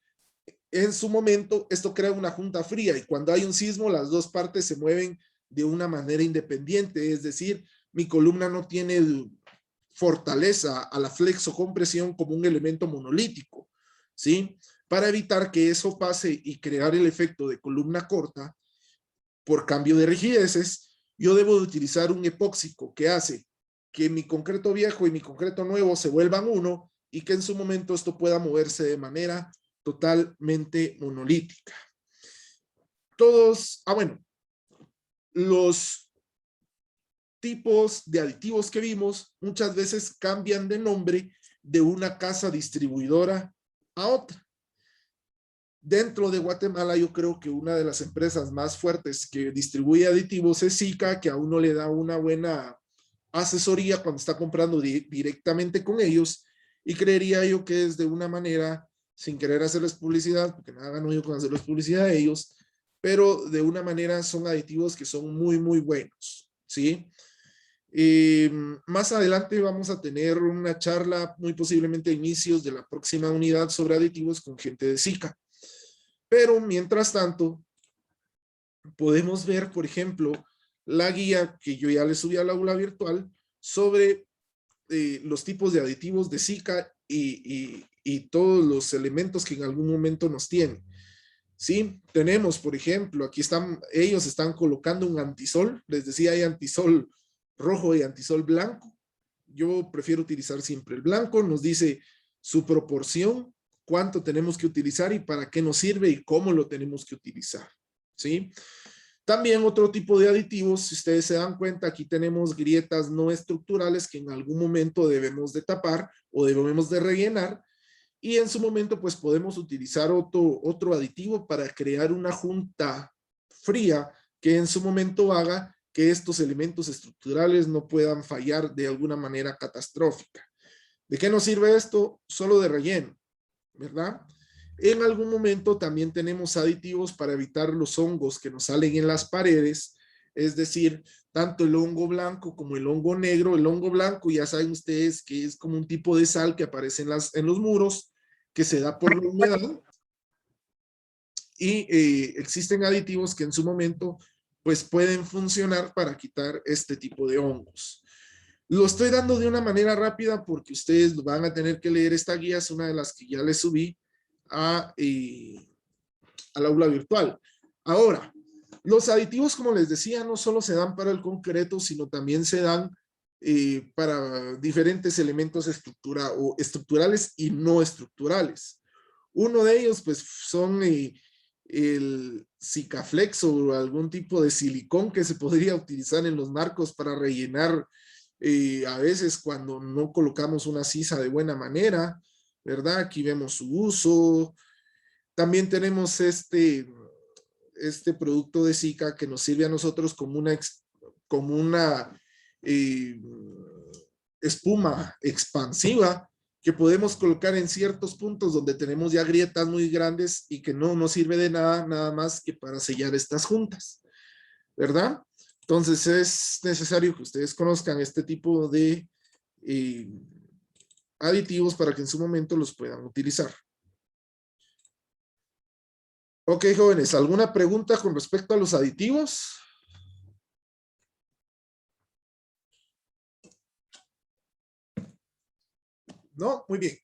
En su momento, esto crea una junta fría y cuando hay un sismo, las dos partes se mueven de una manera independiente. Es decir, mi columna no tiene fortaleza a la flexocompresión como un elemento monolítico, ¿sí? Para evitar que eso pase y crear el efecto de columna corta por cambio de rigideces, yo debo de utilizar un epóxico que hace que mi concreto viejo y mi concreto nuevo se vuelvan uno y que en su momento esto pueda moverse de manera totalmente monolítica. Bueno, los tipos de aditivos que vimos muchas veces cambian de nombre de una casa distribuidora a otra. Dentro de Guatemala yo creo que una de las empresas más fuertes que distribuye aditivos es SICA, que a uno le da una buena asesoría cuando está comprando directamente con ellos y creería yo que es de una manera sin querer hacerles publicidad, porque nada gano yo con hacerles publicidad a ellos, pero de una manera son aditivos que son muy, muy buenos, ¿sí? Más adelante vamos a tener una charla, muy posiblemente a inicios de la próxima unidad, sobre aditivos con gente de SICA. Pero mientras tanto, podemos ver, por ejemplo, la guía que yo ya les subí al aula virtual sobre los tipos de aditivos de SICA y todos los elementos que en algún momento nos tienen. ¿Sí? Tenemos, por ejemplo, aquí están, ellos están colocando un antisol. Les decía, hay antisol rojo y antisol blanco. Yo prefiero utilizar siempre el blanco. Nos dice su proporción, cuánto tenemos que utilizar y para qué nos sirve y cómo lo tenemos que utilizar. ¿Sí? También otro tipo de aditivos, si ustedes se dan cuenta, aquí tenemos grietas no estructurales que en algún momento debemos de tapar o debemos de rellenar, y en su momento pues podemos utilizar otro aditivo para crear una junta fría que en su momento haga que estos elementos estructurales no puedan fallar de alguna manera catastrófica. ¿De qué nos sirve esto? Solo de relleno, ¿verdad? En algún momento también tenemos aditivos para evitar los hongos que nos salen en las paredes, es decir, tanto el hongo blanco como el hongo negro. El hongo blanco ya saben ustedes que es como un tipo de sal que aparece en los muros, que se da por la humedad, y existen aditivos que en su momento pues pueden funcionar para quitar este tipo de hongos. Lo estoy dando de una manera rápida porque ustedes van a tener que leer esta guía, es una de las que ya les subí al aula virtual. Ahora, los aditivos, como les decía, no solo se dan para el concreto, sino también se dan para diferentes elementos estructurales y no estructurales. Uno de ellos, pues, son el Sikaflex o algún tipo de silicón que se podría utilizar en los marcos para rellenar a veces cuando no colocamos una sisa de buena manera, ¿verdad? Aquí vemos su uso. También tenemos este producto de SICA que nos sirve a nosotros como una espuma expansiva que podemos colocar en ciertos puntos donde tenemos ya grietas muy grandes y que no nos sirve de nada más que para sellar estas juntas, ¿verdad? Entonces es necesario que ustedes conozcan este tipo de aditivos para que en su momento los puedan utilizar. Ok, jóvenes, ¿alguna pregunta con respecto a los aditivos? No, muy bien.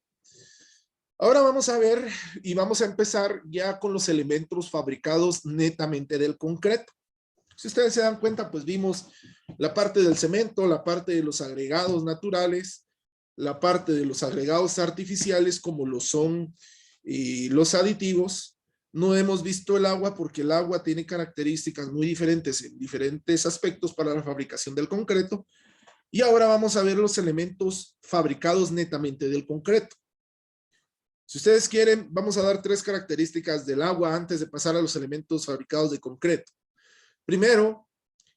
Ahora vamos a ver y vamos a empezar ya con los elementos fabricados netamente del concreto. Si ustedes se dan cuenta, pues vimos la parte del cemento, la parte de los agregados naturales, la parte de los agregados artificiales como lo son los aditivos. No hemos visto el agua porque el agua tiene características muy diferentes en diferentes aspectos para la fabricación del concreto. Y ahora vamos a ver los elementos fabricados netamente del concreto. Si ustedes quieren, vamos a dar 3 características del agua antes de pasar a los elementos fabricados de concreto. Primero,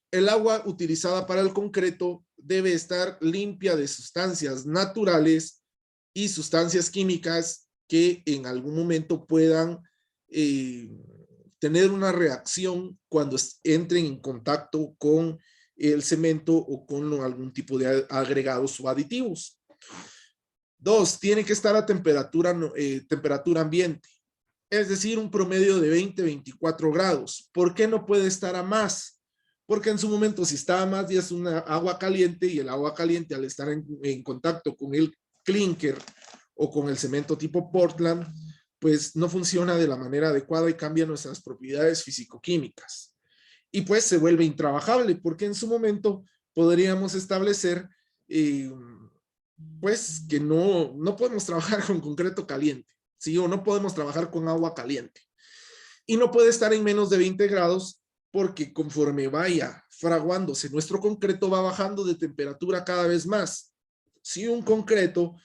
el agua utilizada para el concreto debe estar limpia de sustancias naturales y sustancias químicas que en algún momento puedan tener una reacción cuando entren en contacto con el cemento o con algún tipo de agregados o aditivos. 2, tiene que estar a temperatura ambiente, es decir, un promedio de 20-24 grados. ¿Por qué no puede estar a más? Porque en su momento, si está a más, ya es una agua caliente, y el agua caliente al estar en contacto con el clinker o con el cemento tipo Portland, pues no funciona de la manera adecuada y cambia nuestras propiedades físico-químicas. Y pues se vuelve intrabajable, porque en su momento podríamos establecer pues que no podemos trabajar con concreto caliente, ¿sí? O no podemos trabajar con agua caliente. Y no puede estar en menos de 20 grados porque conforme vaya fraguándose nuestro concreto va bajando de temperatura cada vez más. Si un concreto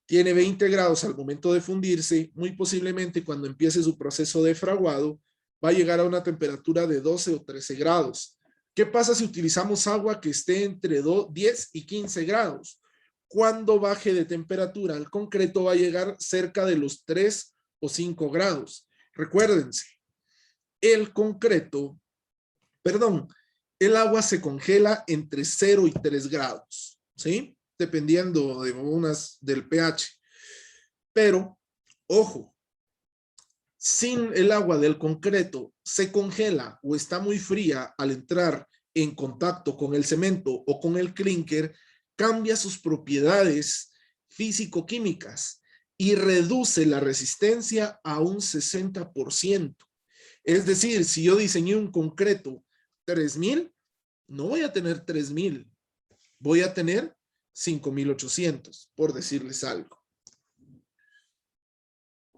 tiene 20 grados al momento de fundirse, muy posiblemente cuando empiece su proceso de fraguado va a llegar a una temperatura de 12 o 13 grados. ¿Qué pasa si utilizamos agua que esté entre 10 y 15 grados? Cuando baje de temperatura, el concreto va a llegar cerca de los 3 o 5 grados. Recuérdense, el agua se congela entre 0 y 3 grados, ¿sí? Dependiendo del pH. Pero, ojo, si el agua del concreto se congela o está muy fría al entrar en contacto con el cemento o con el clínker, cambia sus propiedades físico-químicas y reduce la resistencia a un 60%. Es decir, si yo diseñé un concreto 3000, no voy a tener 3000, voy a tener 5800, por decirles algo.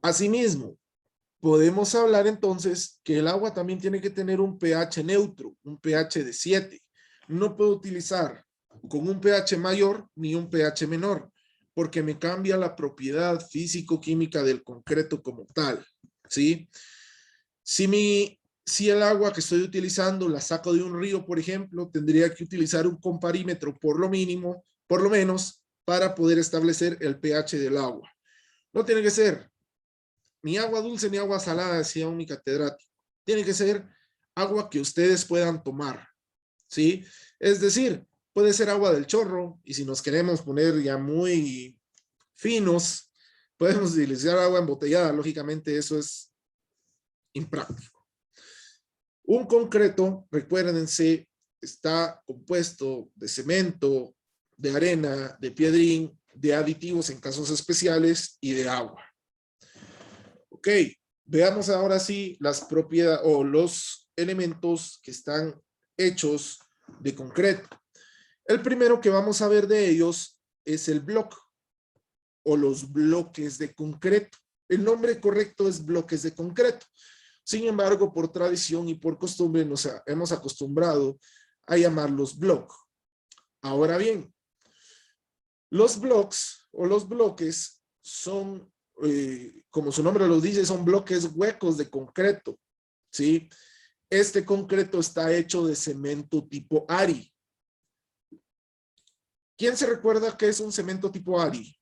Asimismo, podemos hablar entonces que el agua también tiene que tener un pH neutro, un pH de 7. No puedo utilizar con un pH mayor ni un pH menor, porque me cambia la propiedad físico-química del concreto como tal, ¿sí? Si el agua que estoy utilizando la saco de un río, por ejemplo, tendría que utilizar un comparímetro por lo menos, para poder establecer el pH del agua. No tiene que ser ni agua dulce ni agua salada, decía un catedrático. Tiene que ser agua que ustedes puedan tomar, ¿sí? Es decir, puede ser agua del chorro, y si nos queremos poner ya muy finos, podemos utilizar agua embotellada. Lógicamente eso es impráctico. Un concreto, recuérdense, está compuesto de cemento, de arena, de piedrín, de aditivos en casos especiales y de agua. Ok, veamos ahora sí las propiedades o los elementos que están hechos de concreto. El primero que vamos a ver de ellos es el bloque o los bloques de concreto. El nombre correcto es bloques de concreto. Sin embargo, por tradición y por costumbre nos hemos acostumbrado a llamarlos bloques. Ahora bien, los blocks o los bloques son, como su nombre lo dice, son bloques huecos de concreto, ¿sí? Este concreto está hecho de cemento tipo ARI. ¿Quién se recuerda qué es un cemento tipo ARI?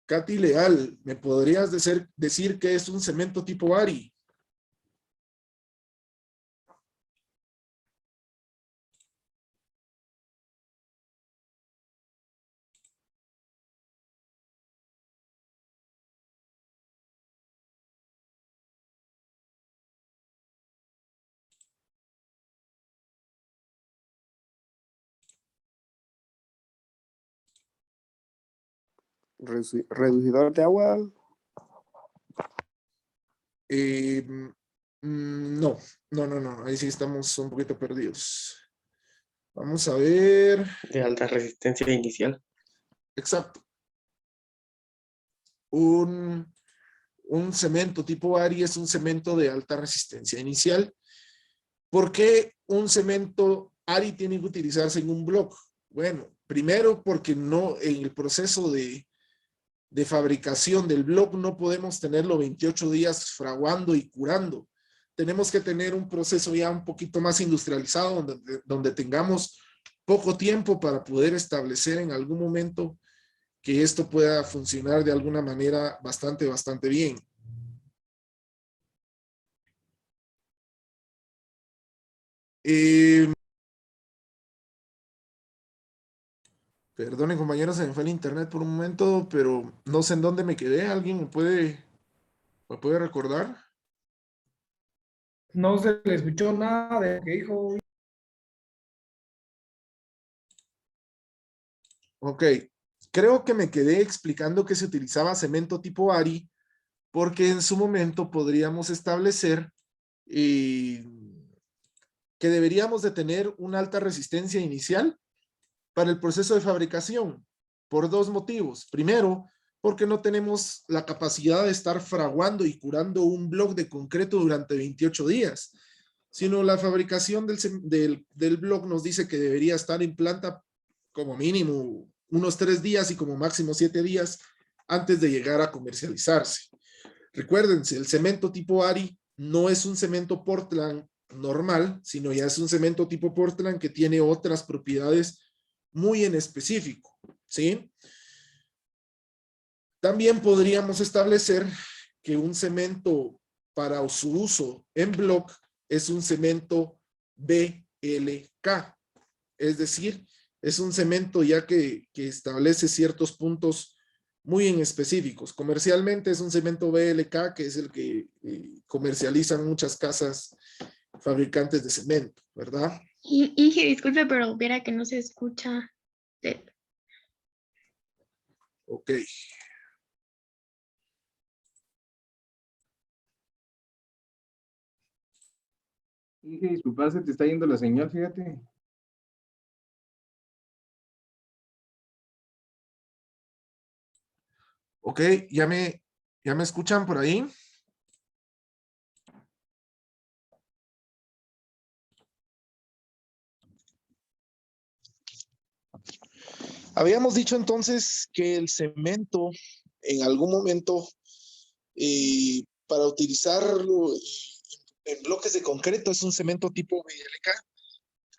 Katy Leal, ¿me podrías decir qué es un cemento tipo ARI? Reducidor de agua. No, ahí sí estamos un poquito perdidos. Vamos a ver. De alta resistencia inicial. Exacto. Un cemento tipo ARI es un cemento de alta resistencia inicial. ¿Por qué un cemento ARI tiene que utilizarse en un bloque? Bueno, primero porque no, en el proceso de fabricación del bloque no podemos tenerlo 28 días fraguando y curando. Tenemos que tener un proceso ya un poquito más industrializado donde tengamos poco tiempo para poder establecer en algún momento que esto pueda funcionar de alguna manera bastante bien. Perdonen, compañeros, se me fue el internet por un momento, pero no sé en dónde me quedé. ¿Alguien me puede recordar? No se le escuchó nada de lo que dijo. Ok, creo que me quedé explicando que se utilizaba cemento tipo ARI porque en su momento podríamos establecer que deberíamos de tener una alta resistencia inicial para el proceso de fabricación por dos motivos. Primero, porque no tenemos la capacidad de estar fraguando y curando un bloque de concreto durante 28 días, sino la fabricación del bloque nos dice que debería estar en planta como mínimo unos 3 días y como máximo 7 días antes de llegar a comercializarse. Recuérdense, el cemento tipo ARI no es un cemento Portland normal, sino ya es un cemento tipo Portland que tiene otras propiedades muy en específico, ¿sí? También podríamos establecer que un cemento para su uso en block es un cemento BLK, es decir, es un cemento ya que establece ciertos puntos muy en específicos. Comercialmente es un cemento BLK, que es el que comercializan muchas casas fabricantes de cemento, ¿verdad? Inge, disculpe, pero viera que no se escucha. Ok. Dije, disculpa, se te está yendo la señal, fíjate. Ok, ¿ya me escuchan por ahí? Habíamos dicho entonces que el cemento en algún momento para utilizarlo en bloques de concreto es un cemento tipo BLK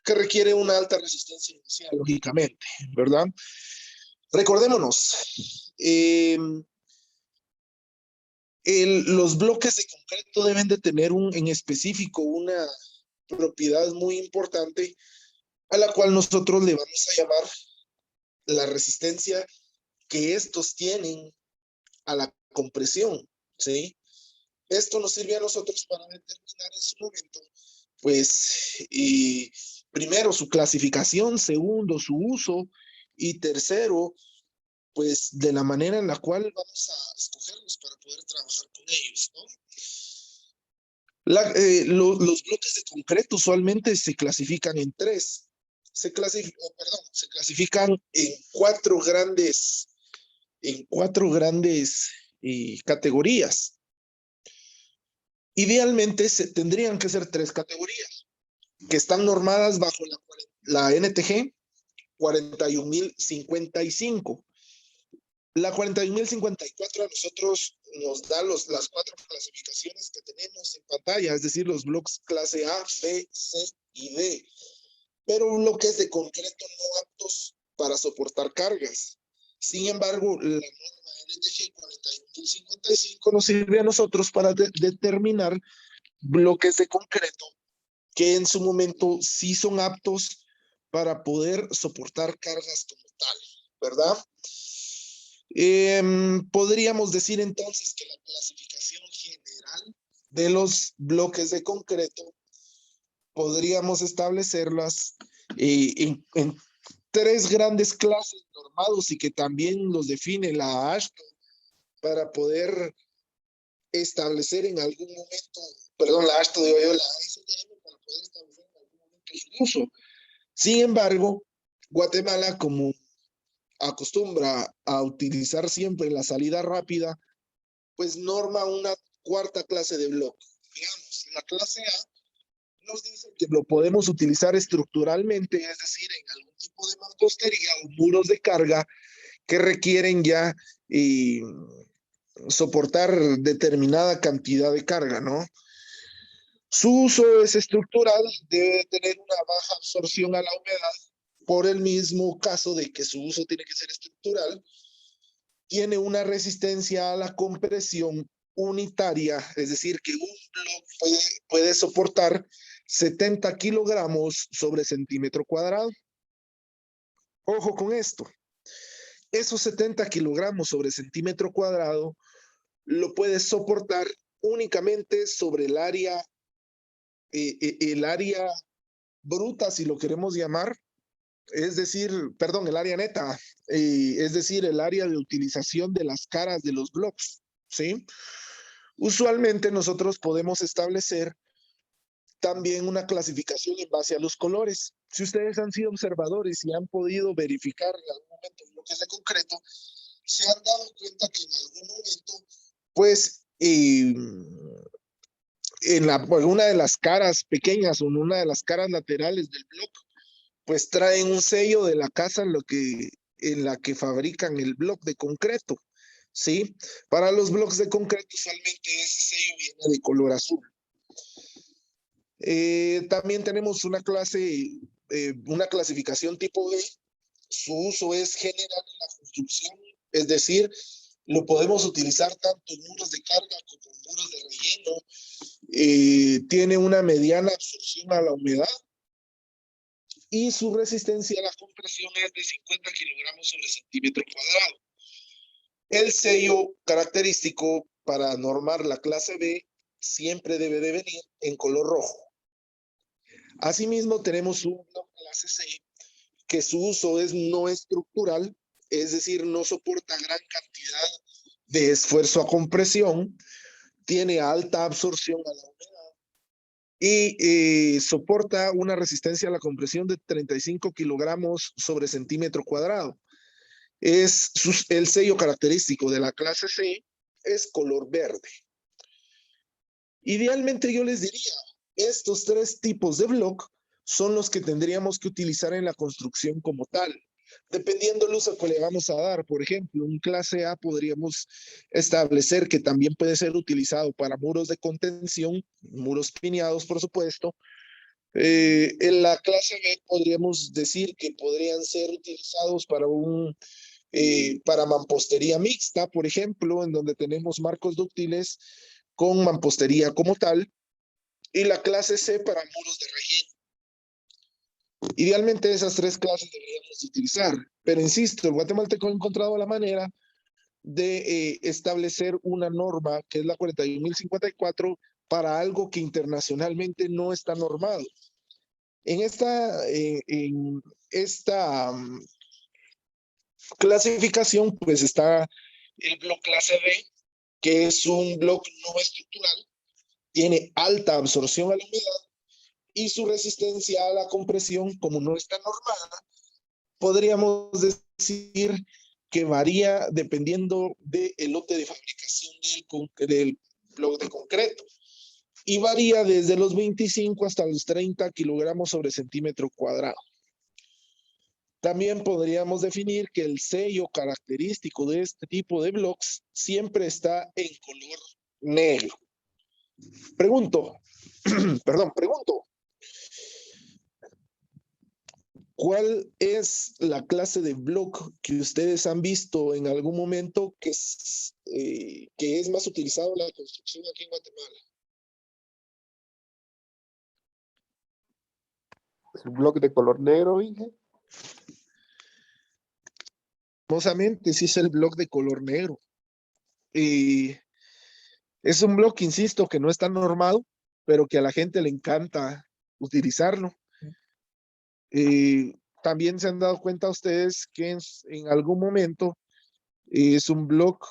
que requiere una alta resistencia inicial, lógicamente, ¿verdad? Recordémonos, los bloques de concreto deben de tener en específico una propiedad muy importante a la cual nosotros le vamos a llamar la resistencia que estos tienen a la compresión, ¿sí? Esto nos sirve a nosotros para determinar en su momento, pues, primero su clasificación, segundo su uso y tercero, pues, de la manera en la cual vamos a escogerlos para poder trabajar con ellos, ¿no? Los bloques de concreto usualmente se clasifican en tres. Se clasifican en cuatro grandes categorías. Idealmente tendrían que ser tres categorías que están normadas bajo la NTG 41055. La 41054 a nosotros nos da las cuatro clasificaciones que tenemos en pantalla, es decir, los bloques clase A, B, C y D. Pero bloques de concreto no aptos para soportar cargas. Sin embargo, la norma NTG 41055 nos sirve a nosotros para determinar bloques de concreto que en su momento sí son aptos para poder soportar cargas como tal, ¿verdad? Podríamos decir entonces que la clasificación general de los bloques de concreto podríamos establecerlas en tres grandes clases normados y que también los define la AASHTO para poder establecer en algún momento, perdón, la AASHTO digo yo, la ASTM para poder establecer en algún momento su uso. Sin embargo, Guatemala, como acostumbra a utilizar siempre la salida rápida, pues norma una cuarta clase de bloque. Digamos, la clase A nos dice que lo podemos utilizar estructuralmente, es decir, en algún tipo de mampostería o muros de carga que requieren ya soportar determinada cantidad de carga, ¿no? Su uso es estructural, debe tener una baja absorción a la humedad, por el mismo caso de que su uso tiene que ser estructural. Tiene una resistencia a la compresión unitaria, es decir, que un bloque puede soportar 70 kilogramos sobre centímetro cuadrado. Ojo con esto. Esos 70 kilogramos sobre centímetro cuadrado lo puede soportar únicamente sobre el área bruta, si lo queremos llamar, es decir, perdón, el área neta, es decir, el área de utilización de las caras de los blocks, ¿sí? Usualmente nosotros podemos establecer también una clasificación en base a los colores. Si ustedes han sido observadores y han podido verificar en algún momento bloques de concreto, se han dado cuenta que en algún momento, pues, en una de las caras pequeñas o en una de las caras laterales del bloque, pues traen un sello de la casa en la que fabrican el bloque de concreto. ¿sí? Para los bloques de concreto, usualmente ese sello viene de color azul. También tenemos una clasificación tipo B. Su uso es general en la construcción, es decir, lo podemos utilizar tanto en muros de carga como en muros de relleno. Tiene una mediana absorción a la humedad y su resistencia a la compresión es de 50 kilogramos sobre centímetro cuadrado. El sello característico para normar la clase B siempre debe de venir en color rojo. Asimismo, tenemos un bloque clase C, que su uso es no estructural, es decir, no soporta gran cantidad de esfuerzo a compresión, tiene alta absorción a la humedad y soporta una resistencia a la compresión de 35 kilogramos sobre centímetro cuadrado. El sello característico de la clase C es color verde. Idealmente yo les diría, estos tres tipos de block son los que tendríamos que utilizar en la construcción como tal, dependiendo del uso que le vamos a dar. Por ejemplo, un clase A podríamos establecer que también puede ser utilizado para muros de contención, muros piñados, por supuesto. En la clase B podríamos decir que podrían ser utilizados para mampostería mixta, por ejemplo, en donde tenemos marcos dúctiles con mampostería como tal, y la clase C para muros de relleno. Idealmente esas tres clases deberíamos utilizar, pero insisto, el guatemalteco ha encontrado la manera de establecer una norma que es la 41.054 para algo que internacionalmente no está normado. En esta clasificación pues está el bloque clase B, que es un bloque no estructural, tiene alta absorción a la humedad y su resistencia a la compresión, como no está normada, podríamos decir que varía dependiendo del lote de fabricación del bloque de concreto. Y varía desde los 25 hasta los 30 kilogramos sobre centímetro cuadrado. También podríamos definir que el sello característico de este tipo de blocks siempre está en color negro. Pregunto, ¿cuál es la clase de block que ustedes han visto en algún momento que es más utilizado en la construcción aquí en Guatemala? ¿Es un bloque de color negro, Inge? Famosamente, sí es el block de color negro. Es un bloque, insisto, que no está normado, pero que a la gente le encanta utilizarlo. También se han dado cuenta ustedes que en algún momento es un block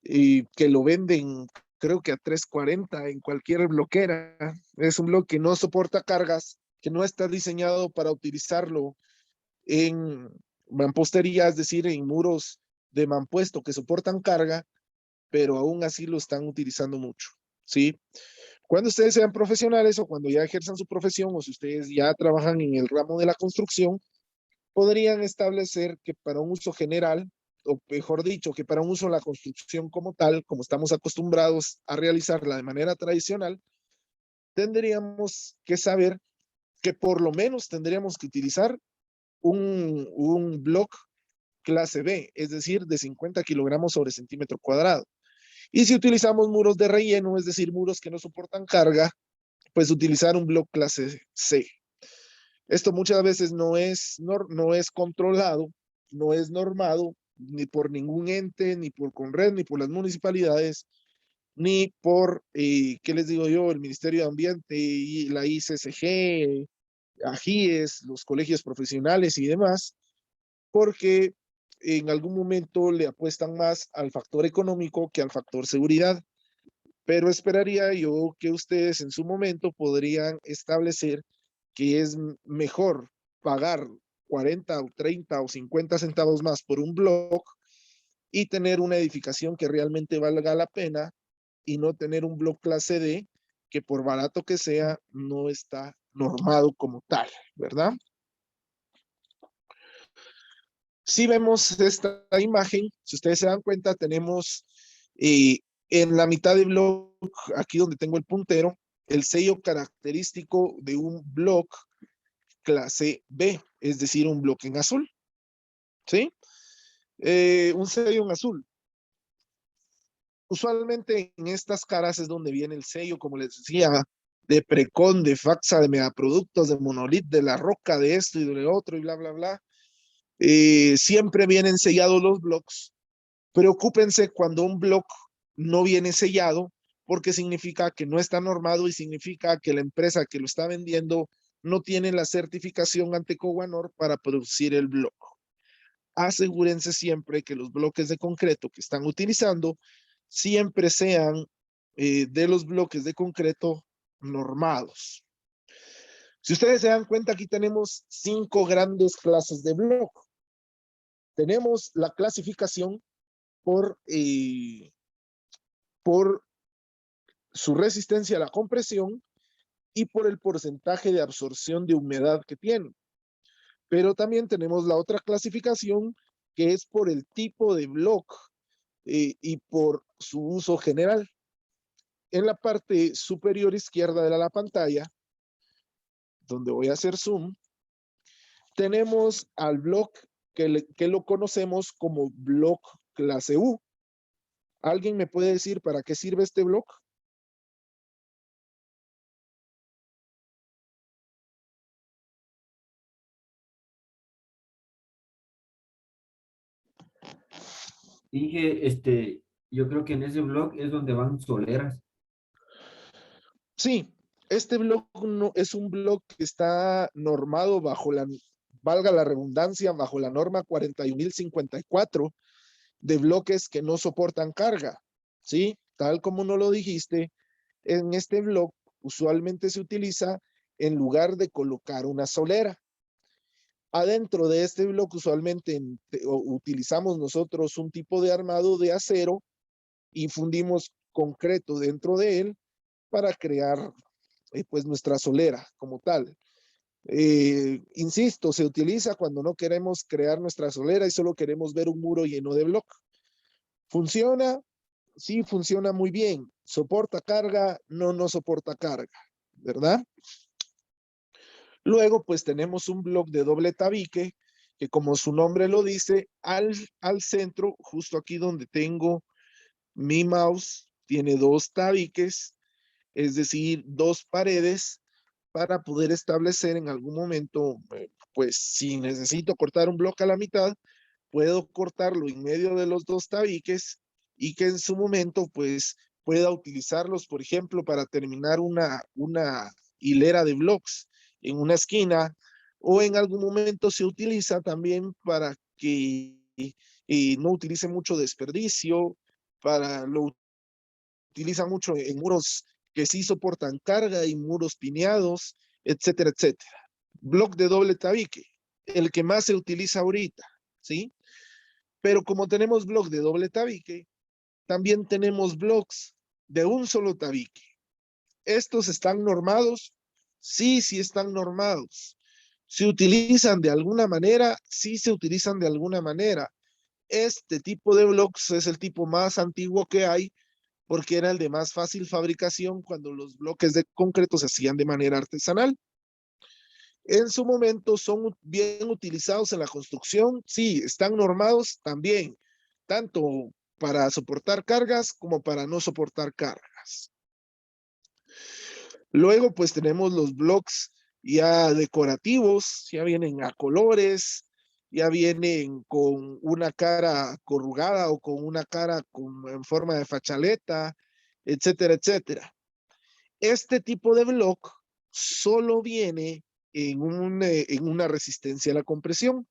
que lo venden, creo que a 3.40 en cualquier bloquera. Es un bloque que no soporta cargas, que no está diseñado para utilizarlo en mampostería, es decir, en muros de mampuesto que soportan carga, pero aún así lo están utilizando mucho, ¿sí? Cuando ustedes sean profesionales o cuando ya ejerzan su profesión o si ustedes ya trabajan en el ramo de la construcción, podrían establecer que para un uso general, o mejor dicho, que para un uso en la construcción como tal, como estamos acostumbrados a realizarla de manera tradicional, tendríamos que saber que por lo menos tendríamos que utilizar un block clase B, es decir, de 50 kilogramos sobre centímetro cuadrado. Y si utilizamos muros de relleno, es decir, muros que no soportan carga, pues utilizar un block clase C. Esto muchas veces no es controlado, no es normado ni por ningún ente, ni por Conred, ni por las municipalidades, ni por, ¿qué les digo yo? El Ministerio de Ambiente y la ICCG, AGIES, los colegios profesionales y demás, porque en algún momento le apuestan más al factor económico que al factor seguridad. Pero esperaría yo que ustedes en su momento podrían establecer que es mejor pagar 40 o 30 o 50 centavos más por un block y tener una edificación que realmente valga la pena y no tener un block clase D que por barato que sea no está normado como tal, ¿verdad? Si vemos esta imagen, si ustedes se dan cuenta, tenemos en la mitad del bloque, aquí donde tengo el puntero, el sello característico de un bloque clase B, es decir, un bloque en azul. ¿Sí? Un sello en azul. Usualmente en estas caras es donde viene el sello, como les decía, de Precon, de Faxa, de Megaproductos, de Monolith, de La Roca, de esto y de lo otro y bla, bla, bla. Siempre vienen sellados los blocks. Preocúpense cuando un block no viene sellado, porque significa que no está normado y significa que la empresa que lo está vendiendo no tiene la certificación ante Cowanor para producir el block. Asegúrense siempre que los bloques de concreto que están utilizando siempre sean de los bloques de concreto normados. Si ustedes se dan cuenta, aquí tenemos 5 grandes clases de bloque. Tenemos la clasificación por su resistencia a la compresión y por el porcentaje de absorción de humedad que tienen. Pero también tenemos la otra clasificación que es por el tipo de bloque y por su uso general. En la parte superior izquierda de la pantalla, donde voy a hacer zoom, tenemos al bloque que lo conocemos como bloque clase U. ¿Alguien me puede decir para qué sirve este bloque? Dije, yo creo que en ese blog es donde van soleras. Sí, este bloque no, es un bloque que está normado bajo la, valga la redundancia, bajo la norma 41.054 de bloques que no soportan carga. ¿Sí? Tal como no lo dijiste, en este bloque usualmente se utiliza en lugar de colocar una solera. Adentro de este bloque usualmente utilizamos nosotros un tipo de armado de acero y fundimos concreto dentro de él para crear pues nuestra solera como tal. Insisto, se utiliza cuando no queremos crear nuestra solera y solo queremos ver un muro lleno de bloque. ¿Funciona? Sí, funciona muy bien. ¿Soporta carga? No, no soporta carga, ¿verdad? Luego, pues tenemos un bloque de doble tabique, que como su nombre lo dice, al centro, justo aquí donde tengo mi mouse, tiene 2 tabiques, es decir, 2 paredes, para poder establecer en algún momento, pues si necesito cortar un bloque a la mitad, puedo cortarlo en medio de los 2 tabiques y que en su momento, pues, pueda utilizarlos, por ejemplo, para terminar una hilera de bloques en una esquina, o en algún momento se utiliza también para que no utilice mucho desperdicio, lo utiliza mucho en muros que sí soportan carga y muros pineados, etcétera, etcétera. Bloque de doble tabique, el que más se utiliza ahorita, ¿sí? Pero como tenemos bloques de doble tabique, también tenemos bloques de un solo tabique. ¿Estos están normados? Sí, sí están normados. ¿Se utilizan de alguna manera? Sí, se utilizan de alguna manera. Este tipo de bloques es el tipo más antiguo que hay porque era el de más fácil fabricación cuando los bloques de concreto se hacían de manera artesanal. En su momento son bien utilizados en la construcción, sí, están normados también, tanto para soportar cargas como para no soportar cargas. Luego pues tenemos los blocks ya decorativos, ya vienen a colores, ya vienen con una cara corrugada o con una cara en forma de fachaleta, etcétera, etcétera. Este tipo de block solo viene en una resistencia a la compresión,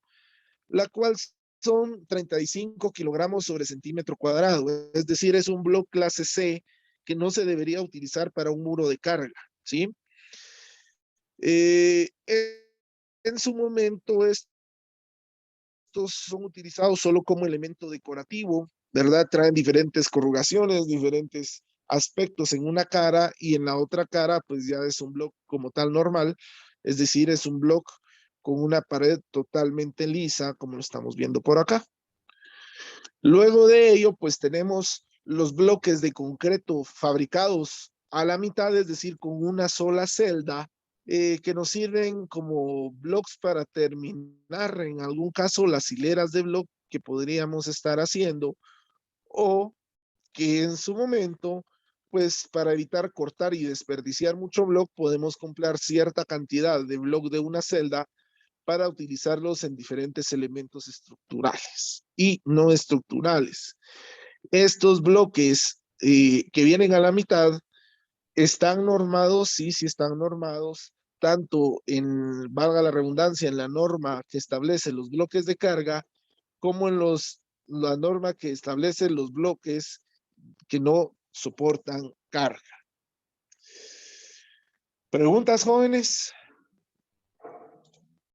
la cual son 35 kilogramos sobre centímetro cuadrado. Es decir, es un block clase C que no se debería utilizar para un muro de carga, ¿sí? En su momento, estos son utilizados solo como elemento decorativo, ¿verdad? Traen diferentes corrugaciones, diferentes aspectos en una cara y en la otra cara, pues ya es un block como tal normal, es decir, es un block con una pared totalmente lisa, como lo estamos viendo por acá. Luego de ello, pues tenemos los bloques de concreto fabricados a la mitad, es decir, con una sola celda, que nos sirven como blocks para terminar, en algún caso, las hileras de bloc que podríamos estar haciendo, o que en su momento, pues para evitar cortar y desperdiciar mucho bloc, podemos comprar cierta cantidad de bloc de una celda para utilizarlos en diferentes elementos estructurales y no estructurales. Estos bloques que vienen a la mitad están normados, sí están normados, tanto en, valga la redundancia, en la norma que establece los bloques de carga, como en la norma que establece los bloques que no soportan carga. ¿Preguntas, jóvenes?